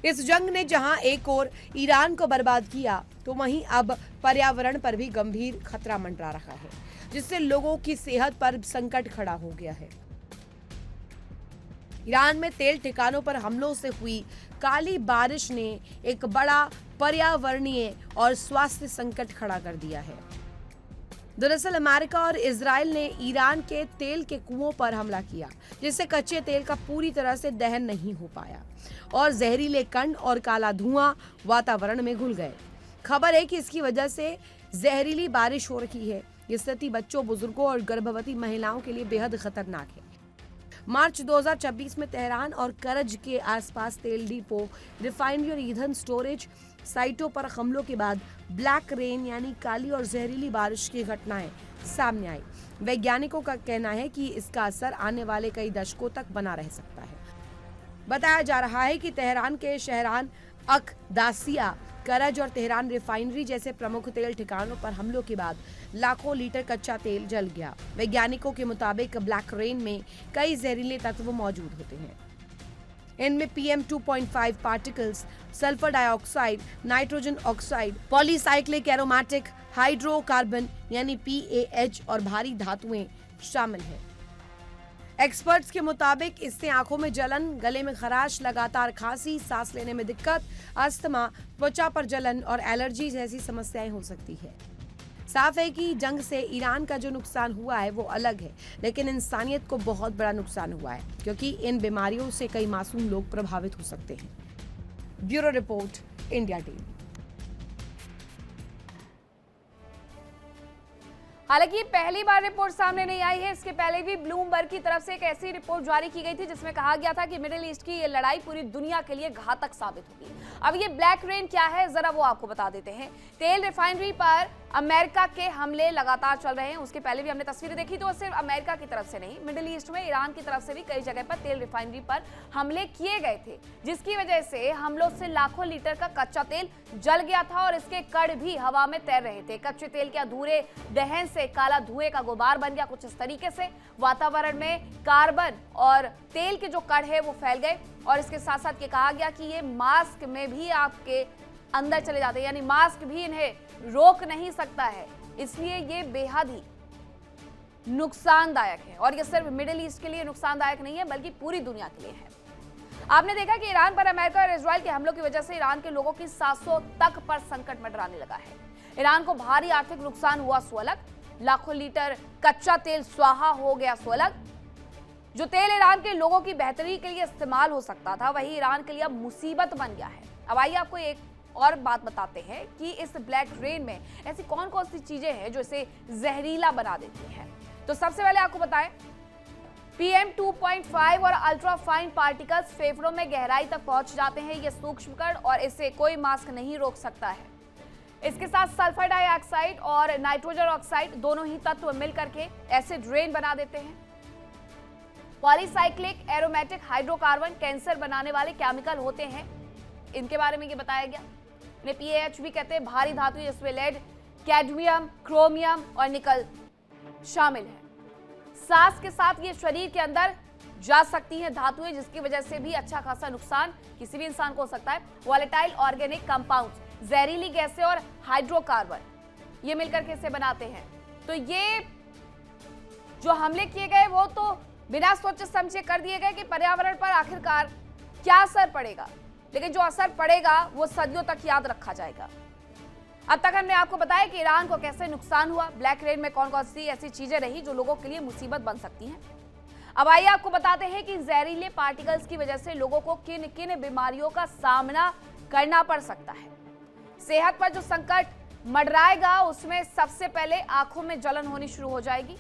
इस जंग ने जहां एक ओर ईरान को बर्बाद किया, तो वहीं अब पर्यावरण पर भी गंभीर खतरा मंडरा रहा है, जिससे लोगों की सेहत पर संकट खड़ा हो गया है। ईरान में तेल ठिकानों पर हमलों से हुई काली बारिश ने एक बड़ा पर्यावरणीय और स्वास्थ्य संकट खड़ा कर दिया है। दरअसल अमेरिका और इजराइल ने ईरान के तेल के कुओं पर हमला किया, जिससे कच्चे तेल का पूरी तरह से दहन नहीं हो पाया और जहरीले कण और काला धुआं वातावरण में घुल गए। खबर है कि इसकी वजह से जहरीली बारिश हो रही है। ये स्थिति बच्चों, बुजुर्गों और गर्भवती महिलाओं के लिए बेहद खतरनाक है। मार्च 2026 में तेहरान और करज के आसपास तेल डिपो, रिफाइनरी और ईंधन स्टोरेज साइटों पर हमलों के बाद ब्लैक रेन यानी काली और जहरीली बारिश की घटनाएं सामने आई। वैज्ञानिकों का कहना है कि इसका असर आने वाले कई दशकों तक बना रह सकता है। बताया जा रहा है कि तेहरान के शहरान अकदासिया, करज और तेहरान रिफाइनरी जैसे प्रमुख तेल ठिकानों पर हमलों के बाद लाखों लीटर कच्चा तेल जल गया। वैज्ञानिकों के मुताबिक ब्लैक रेन में कई जहरीले तत्व मौजूद होते हैं। इनमें PM 2.5 particles, sulphur dioxide, nitrogen oxide, polycyclic aromatic hydrocarbon यानी PAH और भारी धातुएं शामिल हैं। एक्सपर्ट्स के मुताबिक इससे आंखों में जलन, गले में खराश, लगातार खांसी, सांस लेने में दिक्कत, अस्थमा, त्वचा पर जलन और एलर्जी जैसी समस्याएं हो सकती है। साफ है कि जंग से ईरान का जो नुकसान हुआ है वो अलग है, लेकिन इंसानियत को बहुत बड़ा नुकसान हुआ है क्योंकि इन बीमारियों से कई मासूम लोग प्रभावित हो सकते हैं। Bureau report, India TV. हालांकि पहली बार रिपोर्ट सामने नहीं आई है, इसके पहले भी ब्लूमबर्ग की तरफ से एक ऐसी रिपोर्ट जारी की गई थी जिसमें कहा गया था कि मिडिल ईस्ट की ये लड़ाई पूरी दुनिया के लिए घातक साबित होगी। अब ये ब्लैक रेन क्या है, जरा वो आपको बता देते हैं। तेल रिफाइनरी पर अमेरिका के हमले लगातार चल रहे हैं। उसके पहले भी हमने तस्वीरें देखी, तो सिर्फ अमेरिका की तरफ से नहीं, मिडिल ईस्ट में ईरान की तरफ से भी कई जगह पर तेल रिफाइनरी पर हमले किए गए थे, जिसकी वजह से हमलों से लाखों लीटर का कच्चा तेल जल गया था और इसके कण भी हवा में तैर रहे थे। कच्चे तेल के अधूरे दहन से काला धुएं का गुबार बन गया। कुछ इस तरीके से वातावरण में कार्बन और तेल के जो कण है वो फैल गए और इसके साथ साथ ये कहा गया कि ये मास्क में भी आपके अंदर चले जाते हैं, यानी मास्क भी इन्हें रोक नहीं सकता है। इसलिए ये बेहद ही नुकसानदायक है और ये सिर्फ मिडिल ईस्ट के लिए नुकसानदायक नहीं है बल्कि पूरी दुनिया के लिए है। आपने देखा कि ईरान पर अमेरिका और इजराइल के हमलों की वजह से ईरान के लोगों की सांसों तक पर संकट मंडराने लगा है। ईरान को भारी आर्थिक नुकसान हुआ सो अलग, लाखों लीटर कच्चा तेल स्वाहा हो गया सो अलग। जो तेल ईरान के लोगों की बेहतरी के लिए इस्तेमाल हो सकता था वही ईरान के लिए अब मुसीबत बन गया है। अब आइए आपको एक और बात बताते हैं कि इस ब्लैक रेन में ऐसी कौन कौन सी चीजें हैं जो इसे जहरीला बना देती हैं। तो सबसे पहले आपको बताएं, PM 2.5 और अल्ट्रा फाइन पार्टिकल्स फेफड़ों में गहराई तक पहुंच जाते हैं। ये सूक्ष्म कण और इसे कोई मास्क नहीं रोक सकता है। इसके साथ सल्फर डाइऑक्साइड और नाइट्रोजन ऑक्साइड दोनों ही तत्व मिलकर के एसिड रेन बना देते हैं। पॉलीसाइक्लिक एरोमेटिक हाइड्रोकार्बन कैंसर बनाने वाले केमिकल होते हैं, इनके बारे में ये बताया गया। इन्हें PAH भी कहते हैं। भारी धातु जिसमें लेड, कैडमियम, क्रोमियम और निकल शामिल है। सांस के साथ ये शरीर के अंदर जा सकती हैं धातुएं, जिसकी वजह से भी अच्छा खासा नुकसान किसी भी इंसान को हो सकता है। वॉलेटाइल ऑर्गेनिक कंपाउंड्स, जहरीली गैसें और हाइड्रोकार्बन ये मिलकर के इसे बनाते हैं। तो ये जो हमले किए गए वो तो बिना सोचे समझे कर दिए गए कि पर्यावरण पर आखिरकार क्या असर पड़ेगा, लेकिन जो असर पड़ेगा वो सदियों तक याद रखा जाएगा। अब तक हमने आपको बताया कि ईरान को कैसे नुकसान हुआ, ब्लैक रेन में कौन कौन सी ऐसी चीजें रही जो लोगों के लिए मुसीबत बन सकती हैं। अब आइए आपको बताते हैं कि जहरीले पार्टिकल्स की वजह से लोगों को किन किन बीमारियों का सामना करना पड़ सकता है। सेहत पर जो संकट मंडराएगा उसमें सबसे पहले आंखों में जलन होनी शुरू हो जाएगी।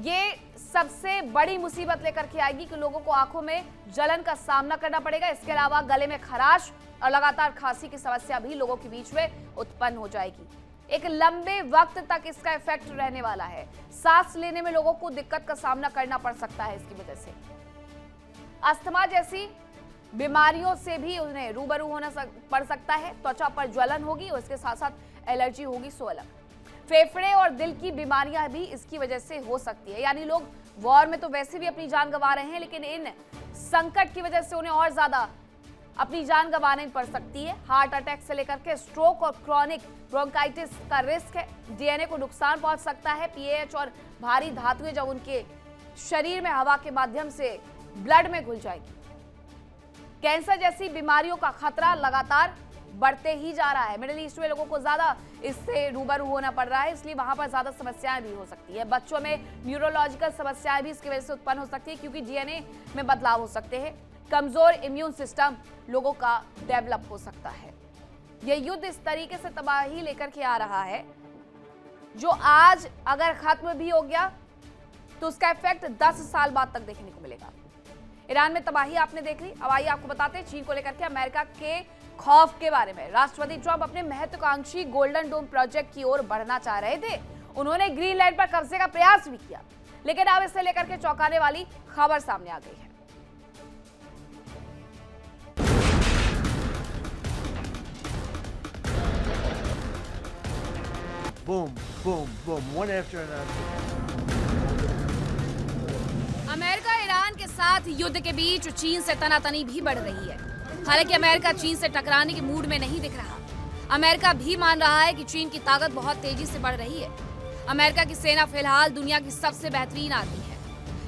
ये सबसे बड़ी मुसीबत लेकर के आएगी कि लोगों को आंखों में जलन का सामना करना पड़ेगा। इसके अलावा गले में खराश और लगातार खांसी की समस्या भी लोगों के बीच में उत्पन्न हो जाएगी। एक लंबे वक्त तक इसका इफेक्ट रहने वाला है। सांस लेने में लोगों को दिक्कत का सामना करना पड़ सकता है इसकी वजह से। अस्थमा जैसी बीमारियों से भी उन्हें रूबरू होना पड़ सकता है। त्वचा पर ज्वलन होगी और इसके साथ साथ एलर्जी होगी सो अलग। फेफड़े और दिल की बीमारियां भी इसकी वजह से हो सकती है। यानी लोग वॉर में तो वैसे भी अपनी जान गंवा रहे हैं, लेकिन इन संकट की वजह से उन्हें और ज्यादा अपनी जान गंवानी पड़ सकती है। हार्ट अटैक से लेकर के स्ट्रोक और क्रॉनिक ब्रोंकाइटिस का रिस्क है। DNA को नुकसान पहुंच सकता है। PAH और भारी धातुएं जब उनके शरीर में हवा के माध्यम से ब्लड में घुल जाएगी। कैंसर जैसी बीमारियों का खतरा लगातार बढ़ते ही जा रहा है। मिडिल ईस्ट में लोगों को ज्यादा इससे रूबरू होना पड़ रहा है, इसलिए वहां पर ज्यादा समस्याएं भी हो सकती है। बच्चों में न्यूरोलॉजिकल समस्याएं भी इसकी वजह से उत्पन्न हो सकती है, क्योंकि DNA में बदलाव हो सकते हैं। कमजोर इम्यून सिस्टम लोगों का डेवलप हो सकता है। यह युद्ध इस तरीके से तबाही लेकर के आ रहा है, जो आज अगर खत्म भी हो गया तो उसका इफेक्ट 10 साल बाद तक देखने को मिलेगा। ईरान में तबाही आपने देख ली। अब आइए आपको बताते हैं चीन को लेकर के अमेरिका के खौफ के बारे में। राष्ट्रपति ट्रंप अपने महत्वाकांक्षी गोल्डन डोम प्रोजेक्ट की ओर बढ़ना चाह रहे थे। उन्होंने ग्रीनलैंड पर कब्जे का प्रयास भी किया, लेकिन अब इसे लेकर के चौंकाने वाली खबर सामने आ गई है। Boom, boom, boom, one after another. America Iran के साथ युद्ध के बीच चीन से तनातनी भी बढ़ रही है। हालांकि अमेरिका चीन से टकराने के मूड में नहीं दिख रहा। अमेरिका भी मान रहा है कि चीन की ताकत बहुत तेजी से बढ़ रही है। अमेरिका की सेना फिलहाल दुनिया की सबसे बेहतरीन आर्मी है,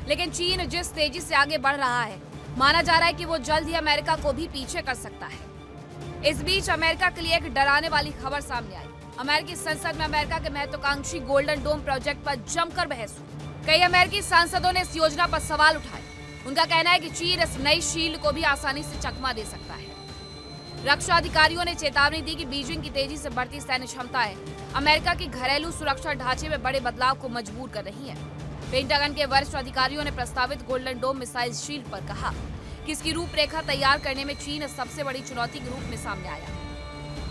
लेकिन चीन जिस तेजी से आगे बढ़ रहा है, माना जा रहा है कि वो जल्द ही अमेरिका को भी पीछे कर सकता है। इस बीच अमेरिका के लिए एक डराने वाली खबर सामने आई। अमेरिकी संसद में अमेरिका के महत्वाकांक्षी गोल्डन डोम प्रोजेक्ट पर जमकर बहस हुई। कई अमेरिकी सांसदों ने इस योजना पर सवाल उठाए। उनका कहना है कि चीन इस नई शील्ड को भी आसानी से चकमा दे सकता है। रक्षा अधिकारियों ने चेतावनी दी कि बीजिंग की तेजी से बढ़ती सैन्य क्षमताएं अमेरिका की घरेलू सुरक्षा ढांचे में बड़े बदलाव को मजबूर कर रही हैं। पेंटागन के वरिष्ठ अधिकारियों ने प्रस्तावित गोल्डन डोम मिसाइल शील्ड पर कहा कि इसकी रूपरेखा तैयार करने में चीन सबसे बड़ी चुनौती के रूप में सामने आया।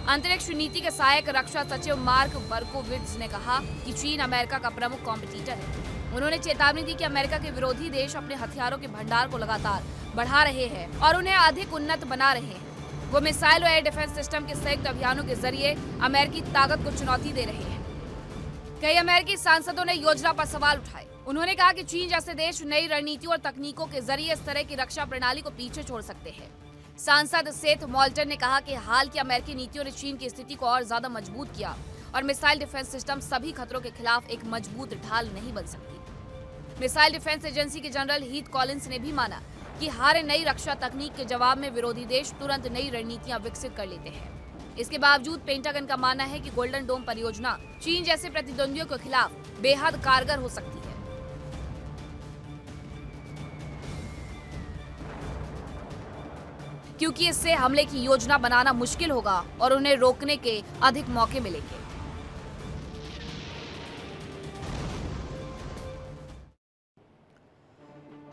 अंतरिक्ष नीति के सहायक रक्षा सचिव मार्क बर्कोविट्ज ने कहा कि चीन अमेरिका का प्रमुख कॉम्पिटिटर है। उन्होंने चेतावनी दी कि अमेरिका के विरोधी देश अपने हथियारों के भंडार को लगातार बढ़ा रहे हैं और उन्हें अधिक उन्नत बना रहे हैं। वो मिसाइल और एयर डिफेंस सिस्टम के संयुक्त अभियानों के जरिए अमेरिकी ताकत को चुनौती दे रहे हैं। कई अमेरिकी सांसदों ने योजना पर सवाल उठाए। उन्होंने कहा कि चीन जैसे देश नई रणनीतियों और तकनीकों के जरिए इस तरह की रक्षा प्रणाली को पीछे छोड़ सकते हैं। सांसद सेथ मॉल्टन ने कहा कि हाल की अमेरिकी नीतियों ने चीन की स्थिति को और ज्यादा मजबूत किया और मिसाइल डिफेंस सिस्टम सभी खतरों के खिलाफ एक मजबूत ढाल नहीं बन सकती। मिसाइल डिफेंस एजेंसी के जनरल हीथ कॉलिंस ने भी माना कि हर नई रक्षा तकनीक के जवाब में विरोधी देश तुरंत नई रणनीतियां विकसित कर लेते हैं। इसके बावजूद पेंटागन का मानना है कि गोल्डन डोम परियोजना चीन जैसे प्रतिद्वंदियों के खिलाफ बेहद कारगर हो सकती है। क्योंकि इससे हमले की योजना बनाना मुश्किल होगा और उन्हें रोकने के अधिक मौके मिलेंगे।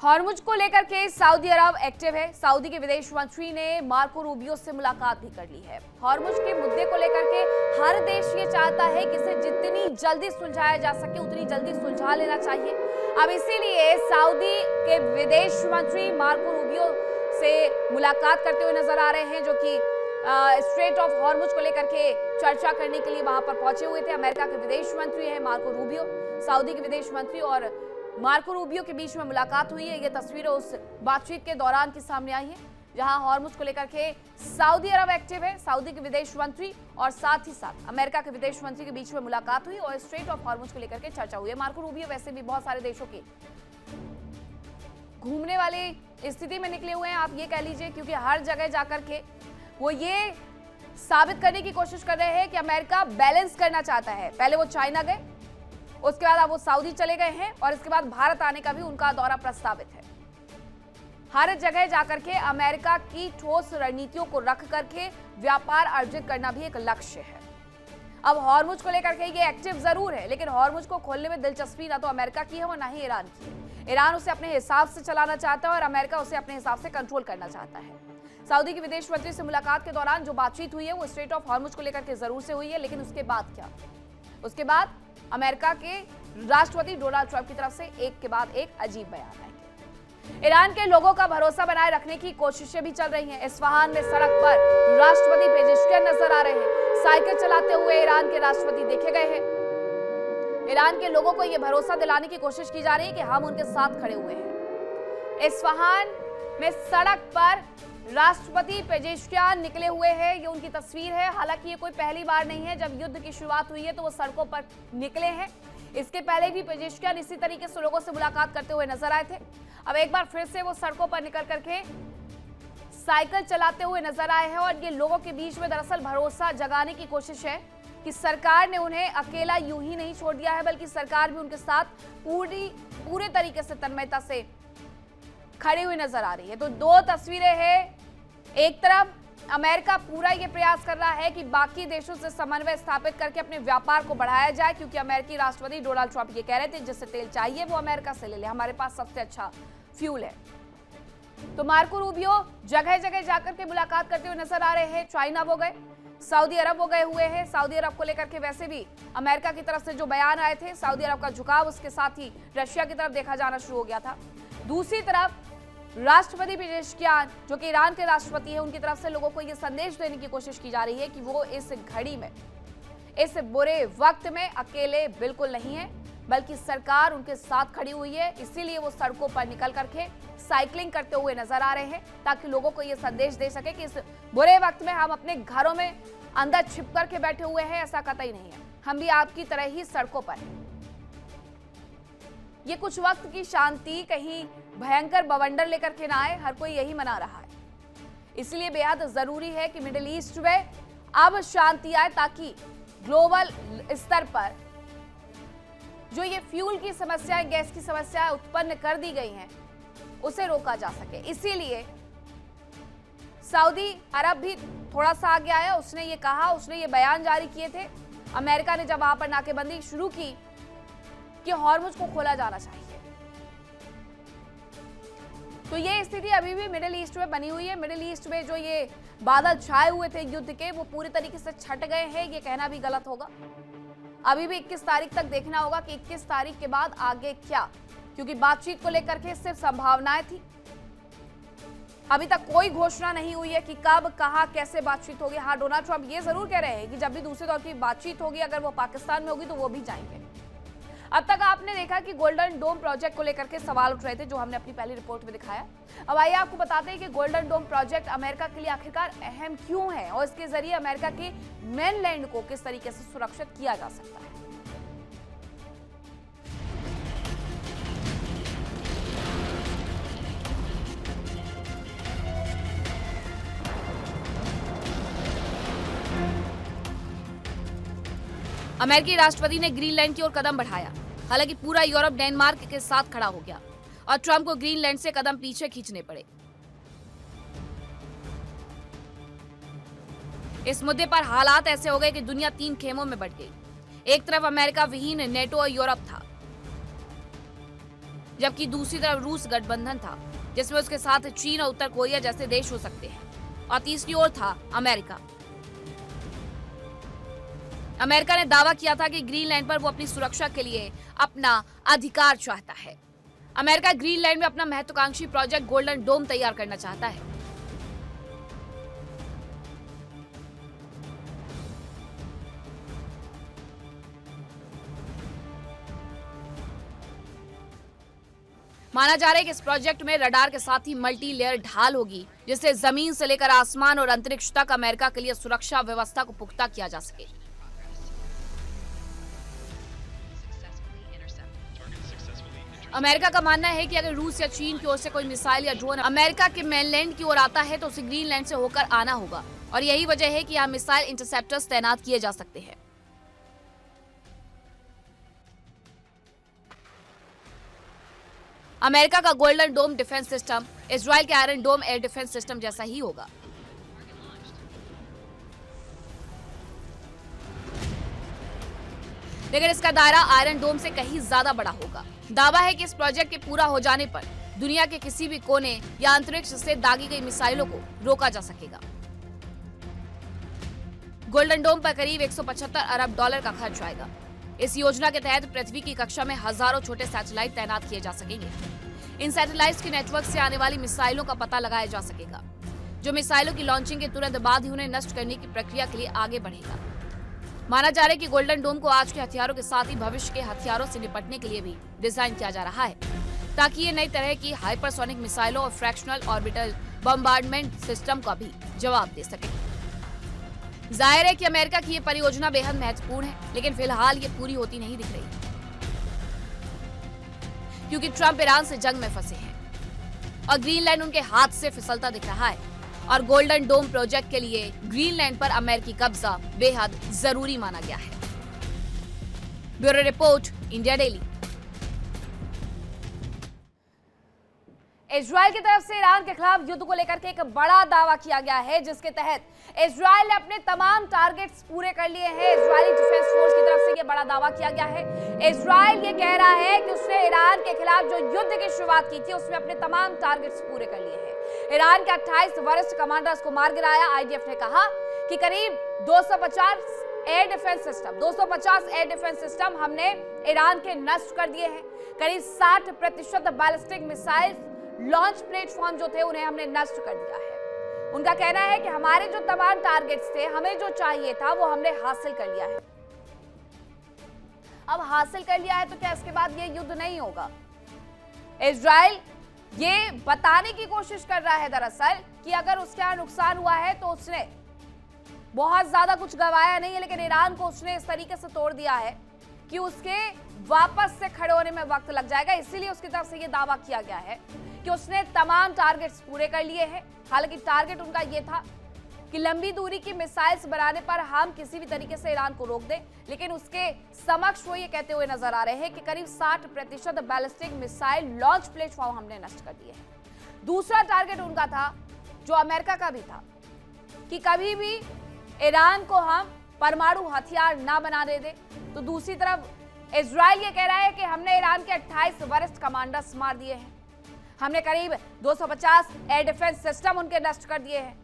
हॉर्मुज को लेकर के सऊदी अरब एक्टिव है। सऊदी के विदेश मंत्री ने मार्को रूबियो से मुलाकात भी कर ली है। हॉर्मुज के मुद्दे को लेकर के हर देश ये चाहता है कि इसे जितनी जल्दी सुलझाया जा सके उतनी जल्दी सुलझा लेना चाहिए। अब इसीलिए सऊदी के विदेश मंत्री मार्को रूबियो से मुलाकात करते हुए नजर आ रहे हैं, जो कि स्ट्रेट ऑफ हॉर्मुज को लेकर के चर्चा करने के लिए वहां पर पहुंचे हुए थे। अमेरिका के विदेश मंत्री हैं मार्को रूबियो, सऊदी के विदेश मंत्री और मार्को रूबियो के बीच में मुलाकात हुई है। ये तस्वीरें उस बातचीत के दौरान की सामने आई है जहां हॉर्मुज को लेकर के सऊदी अरब एक्टिव है। सऊदी के विदेश मंत्री और साथ ही साथ अमेरिका के विदेश मंत्री के बीच में मुलाकात हुई और स्ट्रेट ऑफ हॉर्मुज को लेकर के चर्चा हुई है। मार्को रूबियो वैसे भी बहुत सारे देशों के घूमने वाले स्थिति में निकले हुए हैं, आप ये कह लीजिए, क्योंकि हर जगह जाकर के वो ये साबित करने की कोशिश कर रहे हैं कि अमेरिका बैलेंस करना चाहता है। पहले वो चाइना गए, उसके बाद अब वो सऊदी चले गए हैं और इसके बाद भारत आने का भी उनका दौरा प्रस्तावित है। हर जगह जाकर के अमेरिका की ठोस रणनीतियों को रख करके व्यापार अर्जित करना भी एक लक्ष्य है। अब हॉर्मुज को लेकर के ये एक्टिव जरूर है, लेकिन हॉर्मुज को खोलने में दिलचस्पी ना तो अमेरिका की है और ना ही ईरान की है। ईरान उसे अपने हिसाब से चलाना चाहता है और अमेरिका उसे अपने हिसाब से कंट्रोल करना चाहता है। सऊदी के विदेश मंत्री से मुलाकात के दौरान जो बातचीत हुई है वो स्ट्रेट ऑफ हॉर्मुज को लेकर के जरूर से हुई है, लेकिन उसके बाद क्या? उसके बाद अमेरिका के राष्ट्रपति डोनाल्ड ट्रंप की तरफ से एक के बाद एक अजीब बयान आए। ईरान के लोगों का भरोसा बनाए रखने की कोशिशें भी चल रही हैं। इस्फहान में सड़क पर राष्ट्रपति पेजेशकियान नजर आ रहे हैं। साइकिल चलाते हुए ईरान के राष्ट्रपति देखे गए हैं। ईरान के लोगों को यह भरोसा दिलाने की कोशिश की जा रही है कि हम उनके साथ खड़े हुए हैं। इस्फहान में सड़क पर राष्ट्रपति पेजेशकियान निकले हुए हैं, ये उनकी तस्वीर है। हालांकि ये कोई पहली बार नहीं है, जब युद्ध की शुरुआत हुई है तो वो सड़कों पर निकले हैं। इसके पहले भी पेजेशकियान इसी तरीके से लोगों से मुलाकात करते हुए नजर आए थे। अब एक बार फिर से वो सड़कों पर निकल करके साइकिल चलाते हुए नजर आए हैं और ये लोगों के बीच में दरअसल भरोसा जगाने की कोशिश है कि सरकार ने उन्हें अकेला यूं ही नहीं छोड़ दिया है, बल्कि सरकार भी उनके साथ पूरे तरीके से तन्मयता से खड़ी हुई नजर आ रही है। तो दो तस्वीरें हैं। एक तरफ अमेरिका पूरा ये प्रयास कर रहा है कि बाकी देशों से समन्वय स्थापित करके अपने व्यापार को बढ़ाया जाए, क्योंकि अमेरिकी राष्ट्रपति डोनाल्ड ट्रंप ये कह रहे थे जिससे तेल चाहिए वो अमेरिका से ले ले, हमारे पास सबसे अच्छा फ्यूल है। तो मार्को रूबियो जगह जगह जाकर के मुलाकात करते हुए नजर आ रहे हैं। चाइना वो गए, सऊदी अरब वो गए हुए हैं। सऊदी अरब को लेकर के वैसे भी अमेरिका की तरफ से जो बयान आए थे, सऊदी अरब का झुकाव, उसके साथ ही रशिया की तरफ देखा जाना शुरू हो गया था। दूसरी तरफ राष्ट्रपति पेजेशकियान जो कि ईरान के राष्ट्रपति हैं, उनकी तरफ से लोगों को यह संदेश देने की कोशिश की जा रही है कि वो इस घड़ी में, इस बुरे वक्त में अकेले बिल्कुल नहीं है, बल्कि सरकार उनके साथ खड़ी हुई है। इसीलिए वो सड़कों पर निकल करके साइकिलिंग करते हुए नजर आ रहे हैं, ताकि लोगों को यह संदेश दे सके कि इस बुरे वक्त में हम अपने घरों में अंदर छिप करके बैठे हुए हैं, ऐसा कतई नहीं है। हम भी आपकी तरह ही सड़कों पर हैं। ये कुछ वक्त की शांति कहीं भयंकर बवंडर लेकर के ना आए, हर कोई यही मना रहा है। इसलिए बेहद जरूरी है कि मिडिल ईस्ट में अब शांति आए, ताकि ग्लोबल स्तर पर जो ये फ्यूल की समस्याएं, गैस की समस्याएं उत्पन्न कर दी गई हैं, उसे रोका जा सके। इसीलिए सऊदी अरब भी थोड़ा सा आगे आया। उसने ये कहा, उसने ये बयान जारी किए थे अमेरिका ने जब वहां पर नाकेबंदी शुरू की कि हॉर्मुज को खोला जाना चाहिए। तो ये स्थिति अभी भी मिडिल ईस्ट में बनी हुई है। मिडिल ईस्ट में जो ये बादल छाए हुए थे युद्ध के, वो पूरी तरीके से छट गए हैं, ये कहना भी गलत होगा। अभी भी 21 तारीख तक देखना होगा कि 21 तारीख के बाद आगे क्या, क्योंकि बातचीत को लेकर के सिर्फ संभावनाएं थी। अभी तक कोई घोषणा नहीं हुई है कि कब, कहां, कैसे बातचीत होगी। हाँ, डोनाल्ड ट्रंप ये जरूर कह रहे हैं कि जब भी दूसरे दौर की बातचीत होगी, अगर वो पाकिस्तान में होगी तो वो भी जाएंगे। अब तक आपने देखा कि गोल्डन डोम प्रोजेक्ट को लेकर के सवाल उठ रहे थे, जो हमने अपनी पहली रिपोर्ट में दिखाया। अब आइए आपको बताते हैं कि गोल्डन डोम प्रोजेक्ट अमेरिका के लिए आखिरकार अहम क्यों है और इसके जरिए अमेरिका के मेनलैंड को किस तरीके से सुरक्षित किया जा सकता है। अमेरिकी राष्ट्रपति ने ग्रीनलैंड की ओर कदम बढ़ाया। हालांकि पूरा यूरोप डेनमार्क के साथ खड़ा हो गया और ट्रंप को ग्रीनलैंड से कदम पीछे खींचने पड़े। इस मुद्दे पर हालात ऐसे हो गए कि दुनिया 3 खेमों में बंट गई। एक तरफ अमेरिका विहीन नेटो और यूरोप था, जबकि दूसरी तरफ रूस गठबंधन था, जिसमें उसके साथ चीन और उत्तर कोरिया जैसे देश हो सकते हैं, और तीसरी ओर था अमेरिका। अमेरिका ने दावा किया था कि ग्रीनलैंड पर वो अपनी सुरक्षा के लिए अपना अधिकार चाहता है। अमेरिका ग्रीनलैंड में अपना महत्वाकांक्षी प्रोजेक्ट गोल्डन डोम तैयार करना चाहता है। माना जा रहा है कि इस प्रोजेक्ट में रडार के साथ ही मल्टी लेयर ढाल होगी, जिससे जमीन से लेकर आसमान और अंतरिक्ष तक अमेरिका के लिए सुरक्षा व्यवस्था को पुख्ता किया जा सके। अमेरिका का मानना है कि अगर रूस या चीन की ओर से कोई मिसाइल या ड्रोन अमेरिका के मेनलैंड की ओर आता है तो उसे ग्रीनलैंड से होकर आना होगा, और यही वजह है कि यहाँ मिसाइल इंटरसेप्टर्स तैनात किए जा सकते हैं। अमेरिका का गोल्डन डोम डिफेंस सिस्टम इजराइल के आयरन डोम एयर डिफेंस सिस्टम जैसा ही होगा। लेकिन इसका दायरा आयरन डोम से कहीं ज्यादा बड़ा होगा। दावा है कि इस प्रोजेक्ट के पूरा हो जाने पर दुनिया के किसी भी कोने या अंतरिक्ष से दागी गई मिसाइलों को रोका जा सकेगा। गोल्डन डोम पर करीब 175 अरब डॉलर का खर्च आएगा। इस योजना के तहत पृथ्वी की कक्षा में हजारों छोटे सैटेलाइट तैनात किए जा सकेंगे। इन सैटेलाइट्स के नेटवर्क से आने वाली मिसाइलों का पता लगाया जा सकेगा, जो मिसाइलों की लॉन्चिंग के तुरंत बाद ही उन्हें नष्ट करने की प्रक्रिया के लिए आगे बढ़ेगा। माना जा रहा है कि गोल्डन डोम को आज के हथियारों के साथ ही भविष्य के हथियारों से निपटने के लिए भी डिजाइन किया जा रहा है, ताकि ये नई तरह की हाइपरसोनिक मिसाइलों और फ्रैक्शनल ऑर्बिटल बम्बार्डमेंट सिस्टम का भी जवाब दे सके। जाहिर है कि अमेरिका की ये परियोजना बेहद महत्वपूर्ण है, लेकिन फिलहाल ये पूरी होती नहीं दिख रही, क्योंकि ट्रंप ईरान से जंग में फंसे हैं और ग्रीनलैंड उनके हाथ से फिसलता दिख रहा है, और गोल्डन डोम प्रोजेक्ट के लिए ग्रीनलैंड पर अमेरिकी कब्जा बेहद जरूरी माना गया है। Bureau report, India daily. Israel की तरफ से ईरान के खिलाफ युद्ध को लेकर के एक बड़ा दावा किया गया है, जिसके तहत इजराइल ने अपने तमाम टारगेट्स पूरे कर लिए हैं। इजरायली डिफेंस फोर्स की तरफ से यह बड़ा दावा किया गया है। इजराइल ये कह रहा है कि उसने ईरान के खिलाफ जो युद्ध की शुरुआत की थी, उसमें अपने तमाम टारगेट्स पूरे कर लिए हैं। ईरान के 28 वरिष्ठ कमांडर्स को मार गिराया। आईडीएफ ने कहा कि करीब 250 एयर डिफेंस सिस्टम हमने ईरान के नष्ट कर दिए हैं। करीब 60% बैलिस्टिक मिसाइल लॉन्च प्लेटफॉर्म जो थे, उन्हें हमने नष्ट कर दिया है। उनका कहना है कि हमारे जो तमाम टारगेट्स थे, हमें जो चाहिए था वो हमने हासिल कर लिया है। अब हासिल कर लिया है तो क्या इसके बाद ये युद्ध नहीं होगा? इजराइल ये बताने की कोशिश कर रहा है दरअसल कि अगर उसके यहाँ नुकसान हुआ है तो उसने बहुत ज्यादा कुछ गंवाया नहीं है, लेकिन ईरान को उसने इस तरीके से तोड़ दिया है कि उसके वापस से खड़े होने में वक्त लग जाएगा। इसीलिए उसकी तरफ से ये दावा किया गया है कि उसने तमाम टारगेट्स पूरे कर लिए हैं। हालांकि टारगेट उनका ये था कि लंबी दूरी की मिसाइल्स बनाने पर हम किसी भी तरीके से ईरान को रोक दें, लेकिन उसके समक्ष वो ये कहते हुए नजर आ रहे हैं कि करीब 60% बैलिस्टिक मिसाइल लॉन्च प्लेटफॉर्म हमने नष्ट कर दिए हैं। दूसरा टारगेट उनका था, जो अमेरिका का भी था, कि कभी भी ईरान को हम परमाणु हथियार ना बनाने दें। तो दूसरी तरफ इजराइल ये कह रहा है कि हमने ईरान के 28 वरिष्ठ कमांडर्स मार दिए हैं, हमने करीब 250 एयर डिफेंस सिस्टम उनके नष्ट कर दिए हैं।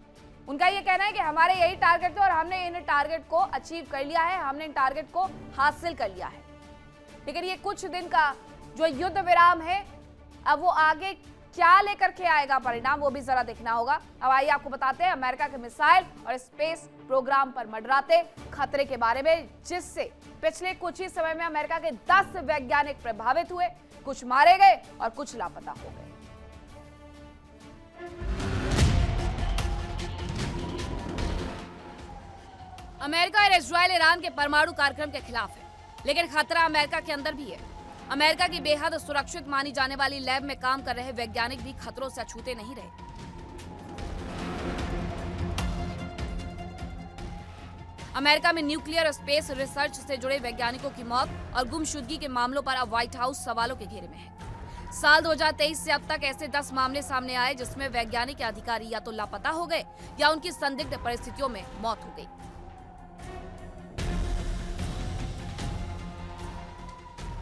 उनका ये कहना है कि हमारे यही टारगेट थे और हमने इन टारगेट को अचीव कर लिया है, हमने इन टारगेट को हासिल कर लिया है। लेकिन ये कुछ दिन का जो युद्ध विराम है, अब वो आगे क्या लेकर के आएगा परिणाम, वो भी जरा देखना होगा। अब आइए आपको बताते हैं अमेरिका के मिसाइल और स्पेस प्रोग्राम पर मंडराते खतरे के बारे में, जिससे पिछले कुछ ही समय में अमेरिका के 10 वैज्ञानिक प्रभावित हुए, कुछ मारे गए और कुछ लापता हो गए। अमेरिका और इजराइल ईरान के परमाणु कार्यक्रम के खिलाफ है, लेकिन खतरा अमेरिका के अंदर भी है। अमेरिका की बेहद सुरक्षित मानी जाने वाली लैब में काम कर रहे वैज्ञानिक भी खतरों से अछूते नहीं रहे। अमेरिका में न्यूक्लियर स्पेस रिसर्च से जुड़े वैज्ञानिकों की मौत और गुमशुदगी के मामलों पर अब व्हाइट हाउस सवालों के घेरे में है। साल 2023 से अब तक ऐसे 10 मामले सामने आए जिसमें वैज्ञानिक या अधिकारी या तो लापता हो गए या उनकी संदिग्ध परिस्थितियों में मौत हो गई।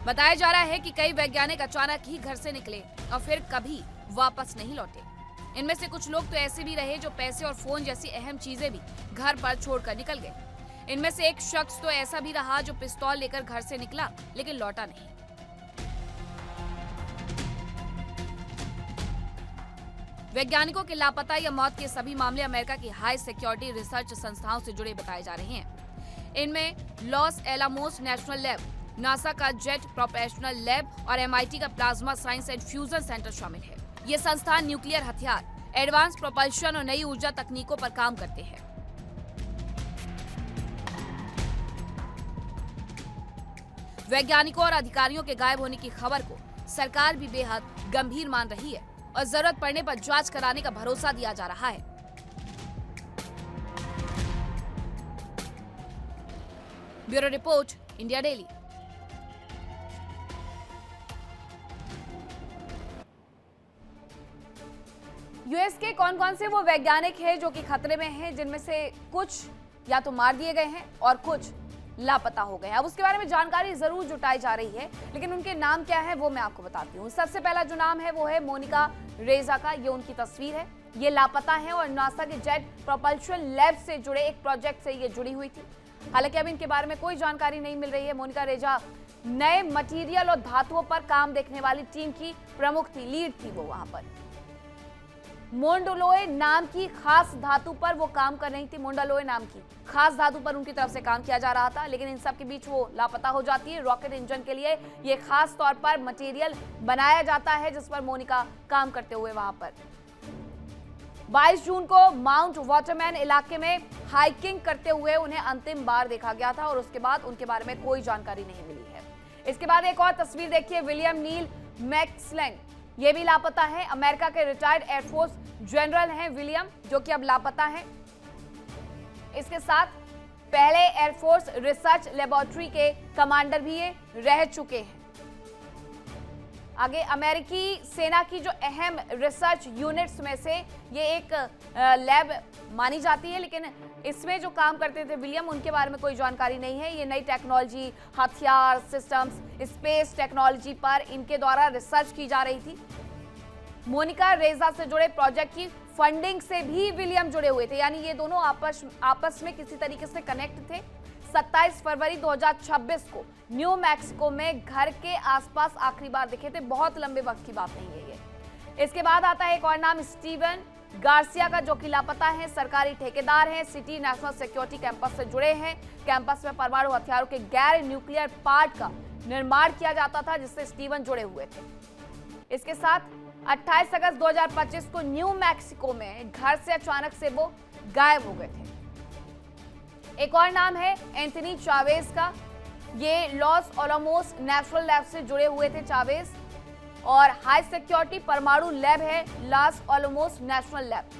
बताया जा रहा है कि कई वैज्ञानिक अचानक ही घर से निकले और फिर कभी वापस नहीं लौटे। इनमें से कुछ लोग तो ऐसे भी रहे जो पैसे और फोन जैसी अहम चीजें भी घर पर छोड़कर निकल गए। इनमें से एक शख्स तो ऐसा भी रहा जो पिस्तौल लेकर घर से निकला लेकिन लौटा नहीं। वैज्ञानिकों के लापता या मौत के सभी मामले अमेरिका की हाई सिक्योरिटी रिसर्च संस्थाओं से जुड़े बताए जा रहे हैं। इनमें loss Alamos national lab, NASA का जेट प्रोपेशनल लैब और MIT का plasma science and fusion centre शामिल है। ये संस्थान न्यूक्लियर हथियार, एडवांस प्रोपल्शन और नई ऊर्जा तकनीकों पर काम करते हैं। वैज्ञानिकों और अधिकारियों के गायब होने की खबर को सरकार भी बेहद गंभीर मान रही है और जरूरत पड़ने पर जांच कराने का भरोसा दिया जा रहा है। Bureau report, India daily. US के कौन कौन से वो वैज्ञानिक हैं जो कि खतरे में हैं, जिनमें से कुछ या तो मार दिए गए हैं और कुछ लापता हो गए हैं। अब उसके बारे में जानकारी जरूर जुटाई जा रही है, लेकिन उनके नाम क्या है वो मैं आपको बताती हूँ। सबसे पहला जो नाम है वो है मोनिका रेजा का। ये उनकी तस्वीर है। ये लापता है और नासा के जेट प्रोपल्शन लैब से जुड़े एक प्रोजेक्ट से ये जुड़ी हुई थी। हालांकि अभी इनके बारे में कोई जानकारी नहीं मिल रही है। मोनिका रेजा नए मटीरियल और धातुओं पर काम देखने वाली टीम की प्रमुख थी, लीड थी वो वहां पर। मोंडोलोए नाम की खास धातु पर वो काम कर रही थी। मोंडोलोए नाम की खास धातु पर उनकी तरफ से काम किया जा रहा था, लेकिन इन सब के बीच वो लापता हो जाती है। रॉकेट इंजन के लिए ये खास तौर पर मटेरियल बनाया जाता है जिस पर मोनिका काम करते हुए वहां पर 22 जून को माउंट वाटरमैन इलाके में हाइकिंग करते हुए उन्हें अंतिम बार देखा गया था और उसके बाद उनके बारे में कोई जानकारी नहीं मिली है। इसके बाद एक और तस्वीर देखिए। विलियम नील मैक्सलैंग, ये भी लापता है। अमेरिका के रिटायर्ड एयरफोर्स जनरल हैं विलियम, जो कि अब लापता हैं। इसके साथ पहले एयरफोर्स रिसर्च लेबोरेटरी के कमांडर भी ये रह चुके हैं। आगे अमेरिकी सेना की जो अहम रिसर्च यूनिट्स में से ये एक लैब मानी जाती है, लेकिन इसमें जो काम करते थे विलियम, उनके बारे में कोई जानकारी नहीं है। ये नई टेक्नोलॉजी, हथियार सिस्टम्स, स्पेस टेक्नोलॉजी पर इनके द्वारा रिसर्च की जा रही थी। मोनिका रेजा से जुड़े प्रोजेक्ट की फंडिंग से भी विलियम जुड़े हुए थे, यानी ये दोनों आपस में किसी तरीके से कनेक्ट थे। 27 फरवरी 2026 को न्यू मैक्सिको में घर के आसपास आखिरी बार दिखे थे। बहुत लंबे वक्त की बात नहीं है ये। इसके बाद आता है एक और नाम, स्टीवन गार्सिया का, जो कि लापता है। सरकारी ठेकेदार हैं, सिटी नेशनल सिक्योरिटी कैंपस से जुड़े हैं। कैंपस में परमाणु हथियारों के गैर न्यूक्लियर पार्ट का निर्माण किया जाता था, जिससे स्टीवन जुड़े हुए थे। इसके साथ 28 अगस्त 2025 को न्यू मैक्सिको में घर से अचानक से वो गायब हो गए थे। एक और नाम है एंथनी चावेज का। ये लॉस ओलामोस नेशनल लैब से जुड़े हुए थे चावेज, और हाई सिक्योरिटी परमाणु लैब है लॉस ओलामोस नेशनल लैब,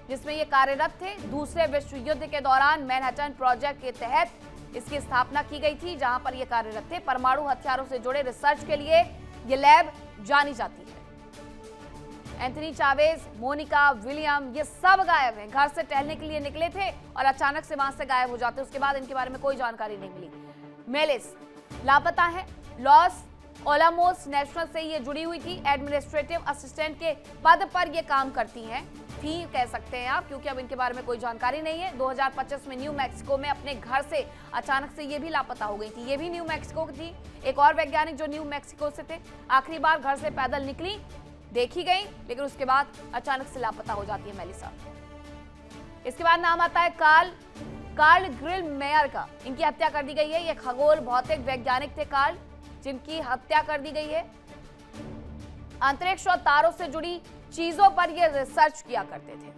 जिसमें ये कार्यरत थे। दूसरे विश्व युद्ध के दौरान मैनहट्टन प्रोजेक्ट के तहत इसकी स्थापना की गई थी, जहां पर ये कार्यरत थे। परमाणु हथियारों से जुड़े रिसर्च के लिए ये लैब जानी जाती है। एंथनी चावेज, मोनिका विलियम, ये सब गायब हैं। घर से टहलने के लिए निकले थे और अचानक से वहां से गायब हो जाते। उसके बाद इनके बारे में कोई जानकारी नहीं मिली। मेलिस लापता है। लॉस ओलामोस नेशनल से ये जुड़ी हुई थी। एडमिनिस्ट्रेटिव असिस्टेंट के पद पर ये काम करती हैं, थी कह सकते हैं आप, क्योंकि अब इनके बारे में कोई जानकारी नहीं है। 2025 में न्यू मैक्सिको में अपने घर से अचानक से ये भी लापता हो गई थी। ये भी न्यू मैक्सिको की थी। एक और वैज्ञानिक जो न्यू मैक्सिको से थे, आखिरी बार घर से पैदल निकली, देखी गई, लेकिन उसके बाद अचानक से लापता हो जाती है मेलिसा। इसके बाद नाम आता है कार्ल ग्रिल मेयर का। इनकी हत्या कर दी गई है। ये खगोल भौतिक वैज्ञानिक थे कार्ल, जिनकी हत्या कर दी गई है। अंतरिक्ष और तारों से जुड़ी चीजों पर ये रिसर्च किया करते थे।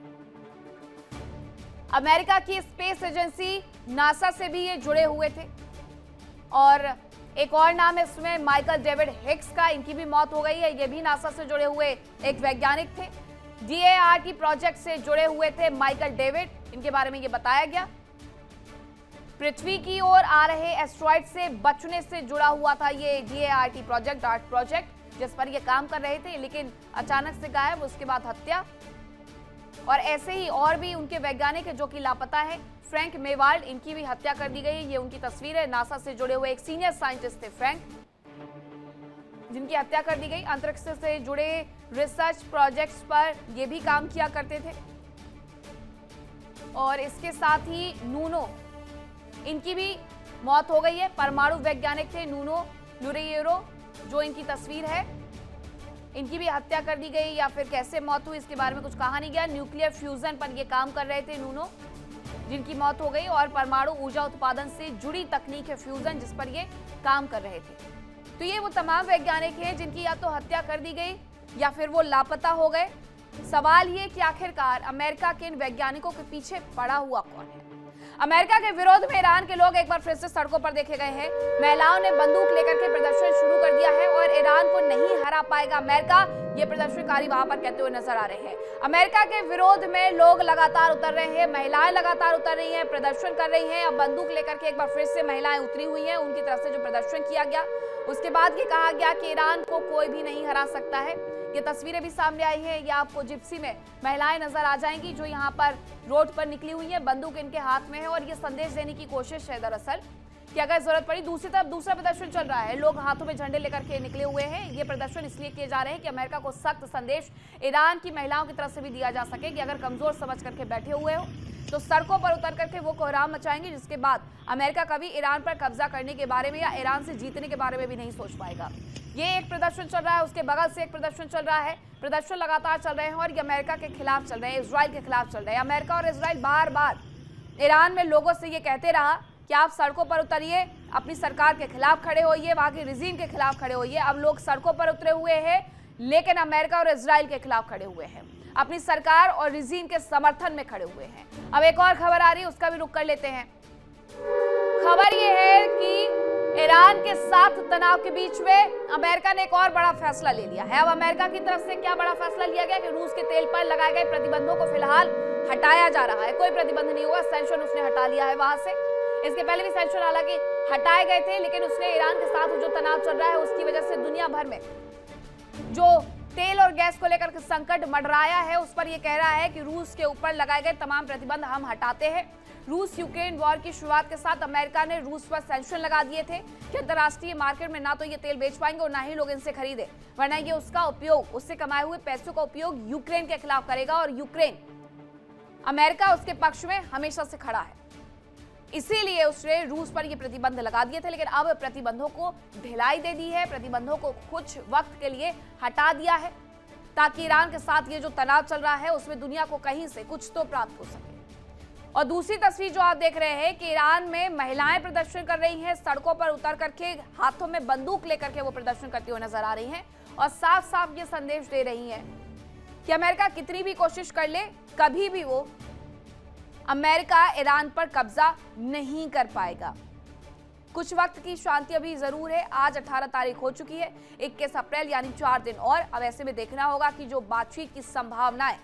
अमेरिका की स्पेस एजेंसी नासा से भी ये जुड़े हुए थे। और एक और नाम है इसमें माइकल डेविड हिक्स का। इनकी भी मौत हो गई है। ये भी नासा से जुड़े हुए एक वैज्ञानिक थे। DART प्रोजेक्ट से जुड़े हुए थे माइकल डेविड, इनके बारे में ये बताया गया। पृथ्वी की ओर आ रहे एस्ट्रॉइड से बचने से जुड़ा हुआ था ये DART प्रोजेक्ट, डार्ट प्रोजेक्ट, जिस पर ये काम कर रहे थे, लेकिन अचानक से गायब, उसके बाद हत्या। और ऐसे ही और भी उनके वैज्ञानिक है जो कि लापता है। फ्रैंक मेवाल्ड, इनकी भी हत्या कर दी गई। ये उनकी तस्वीर है। नासा से जुड़े हुए एक सीनियर साइंटिस्ट थे फ्रैंक, जिनकी हत्या कर दी गई। अंतरिक्ष से जुड़े रिसर्च प्रोजेक्ट्स पर ये भी काम किया करते थे। और इसके साथ ही नूनो, इनकी भी मौत हो गई है। परमाणु वैज्ञानिक थे नूनो लुरेयरो, जो इनकी तस्वीर है। इनकी भी हत्या कर दी गई, या फिर कैसे मौत हुई इसके बारे में कुछ कहा नहीं गया। न्यूक्लियर फ्यूजन पर ये काम कर रहे थे नूनो, जिनकी मौत हो गई। और परमाणु ऊर्जा उत्पादन से जुड़ी तकनीक है फ्यूजन, जिस पर ये काम कर रहे थे। तो ये वो तमाम वैज्ञानिक हैं जिनकी या तो हत्या कर दी गई या फिर वो लापता हो गए। सवाल ये कि आखिरकार अमेरिका के इन वैज्ञानिकों के पीछे पड़ा हुआ कौन है। अमेरिका के विरोध में ईरान के लोग एक बार फिर से सड़कों पर देखे गए हैं। महिलाओं ने बंदूक लेकर के प्रदर्शन शुरू कर दिया है और ईरान को नहीं हरा पाएगा अमेरिका, ये प्रदर्शनकारी वहां पर कहते हुए नजर आ रहे हैं। अमेरिका के विरोध में लोग लगातार उतर रहे हैं, महिलाएं लगातार उतर रही हैं, प्रदर्शन कर रही हैं। अब बंदूक लेकर के एक बार फिर से महिलाएं उतरी हुई हैं। उनकी तरफ से जो प्रदर्शन किया गया, उसके बाद ये कहा गया कि ईरान को कोई भी नहीं हरा सकता है। ये तस्वीरें भी सामने आई है। ये आपको जिप्सी में महिलाएं नजर आ जाएंगी जो यहाँ पर रोड पर निकली हुई है, बंदूक इनके हाथ में है। और ये संदेश देने की कोशिश है दरअसल कि अगर जरूरत पड़ी। दूसरी तरफ दूसरा प्रदर्शन चल रहा है, लोग हाथों में झंडे लेकर के निकले हुए हैं। ये प्रदर्शन इसलिए किए जा रहे हैं कि अमेरिका को सख्त संदेश ईरान की महिलाओं की तरफ से भी दिया जा सके कि अगर कमजोर समझ करके बैठे हुए हो तो सड़कों पर उतर करके वो कोहराम मचाएंगे, जिसके बाद अमेरिका कभी ईरान पर कब्जा करने के बारे में या ईरान से जीतने के बारे में भी नहीं सोच पाएगा। ये एक प्रदर्शन चल रहा है, उसके बगल से एक प्रदर्शन चल रहा है। प्रदर्शन लगातार चल रहे हैं और ये अमेरिका के खिलाफ चल रहे हैं, इजराइल के खिलाफ चल रहे हैं। अमेरिका और इजराइल बार बार ईरान में लोगों से ये कहते रहा कि आप सड़कों पर उतरिए, अपनी सरकार के खिलाफ खड़े होइए, वहां के रिजीम के खिलाफ खड़े होइए। अब लोग सड़कों पर उतरे हुए हैं, लेकिन अमेरिका और इजराइल के खिलाफ खड़े हुए हैं, अपनी सरकार और रिजीम के समर्थन में खड़े हुए हैं। अब एक और खबर आ रही है, उसका भी रुख कर लेते हैं। खबर यह है कि ईरान के साथ तनाव के बीच में अमेरिका ने एक और बड़ा फैसला ले लिया है। अब अमेरिका की तरफ से क्या बड़ा फैसला लिया गया कि रूस के तेल पर लगाए गए प्रतिबंधों को फिलहाल हटाया जा रहा है। कोई प्रतिबंध नहीं हुआ, सेंक्शन उसने हटा लिया है वहां से। इसके पहले भी सेंक्शन हालांकि हटाए गए थे, लेकिन उसने ईरान के साथ जो तनाव चल रहा है उसकी वजह से दुनिया भर में जो तेल और गैस को लेकर के संकट मंडराया है, उस पर यह कह रहा है कि रूस के ऊपर लगाए गए तमाम प्रतिबंध हम हटाते हैं। रूस यूक्रेन वॉर की शुरुआत के साथ अमेरिका ने रूस पर सेंक्शन लगा दिए थे कि अंतर्राष्ट्रीय मार्केट में ना तो ये तेल बेच पाएंगे और ना ही लोग इनसे खरीदे, वरना ये उसका उपयोग, उससे कमाए हुए पैसों का उपयोग यूक्रेन के खिलाफ करेगा। और यूक्रेन, अमेरिका उसके पक्ष में हमेशा से खड़ा है, इसीलिए उसने रूस पर ये प्रतिबंध लगा दिए थे। लेकिन अब प्रतिबंधों को ढिलाई दे दी है, प्रतिबंधों को कुछ वक्त के लिए हटा दिया है, ताकि ईरान के साथ ये जो तनाव चल रहा है उसमें दुनिया को कहीं से कुछ तो प्राप्त हो सके। और दूसरी तस्वीर जो आप देख रहे हैं कि ईरान में महिलाएं प्रदर्शन कर रही हैं, सड़कों पर उतर करके हाथों में बंदूक लेकर के वो प्रदर्शन करती हुई नजर आ रही हैं। और साफ साफ ये संदेश दे रही हैं कि अमेरिका कितनी भी कोशिश कर ले, कभी भी वो अमेरिका ईरान पर कब्जा नहीं कर पाएगा। कुछ वक्त की शांति अभी जरूर है। आज 18 तारीख हो चुकी है, 21 अप्रैल यानी 4 दिन और। अब ऐसे में देखना होगा कि जो बातचीत की संभावनाएं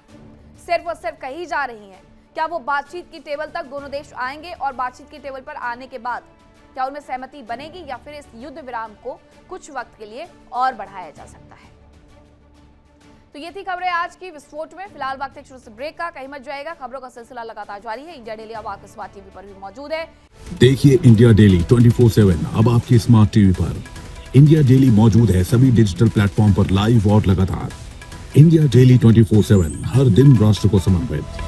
सिर्फ और सिर्फ कही जा रही हैं, क्या वो बातचीत की टेबल तक दोनों देश आएंगे और बातचीत की टेबल पर आने के बाद क्या उनमें सहमति बनेगी या फिर इस युद्ध विराम को कुछ वक्त के लिए और बढ़ाया जा सकता है। तो ये थी खबरें आज की विस्फोट में। फिलहाल वक्त एक छोटे से ब्रेक का, कहीं मत जाएगा। खबरों का सिलसिला लगातार जारी है। इंडिया डेली अब आपके स्मार्ट टीवी पर भी मौजूद है। देखिए इंडिया डेली 24/7 अब आपकी स्मार्ट टीवी पर। इंडिया डेली मौजूद है सभी डिजिटल प्लेटफॉर्म पर लाइव और लगातार। इंडिया डेली 24/7 हर दिन राष्ट्र को समर्पित।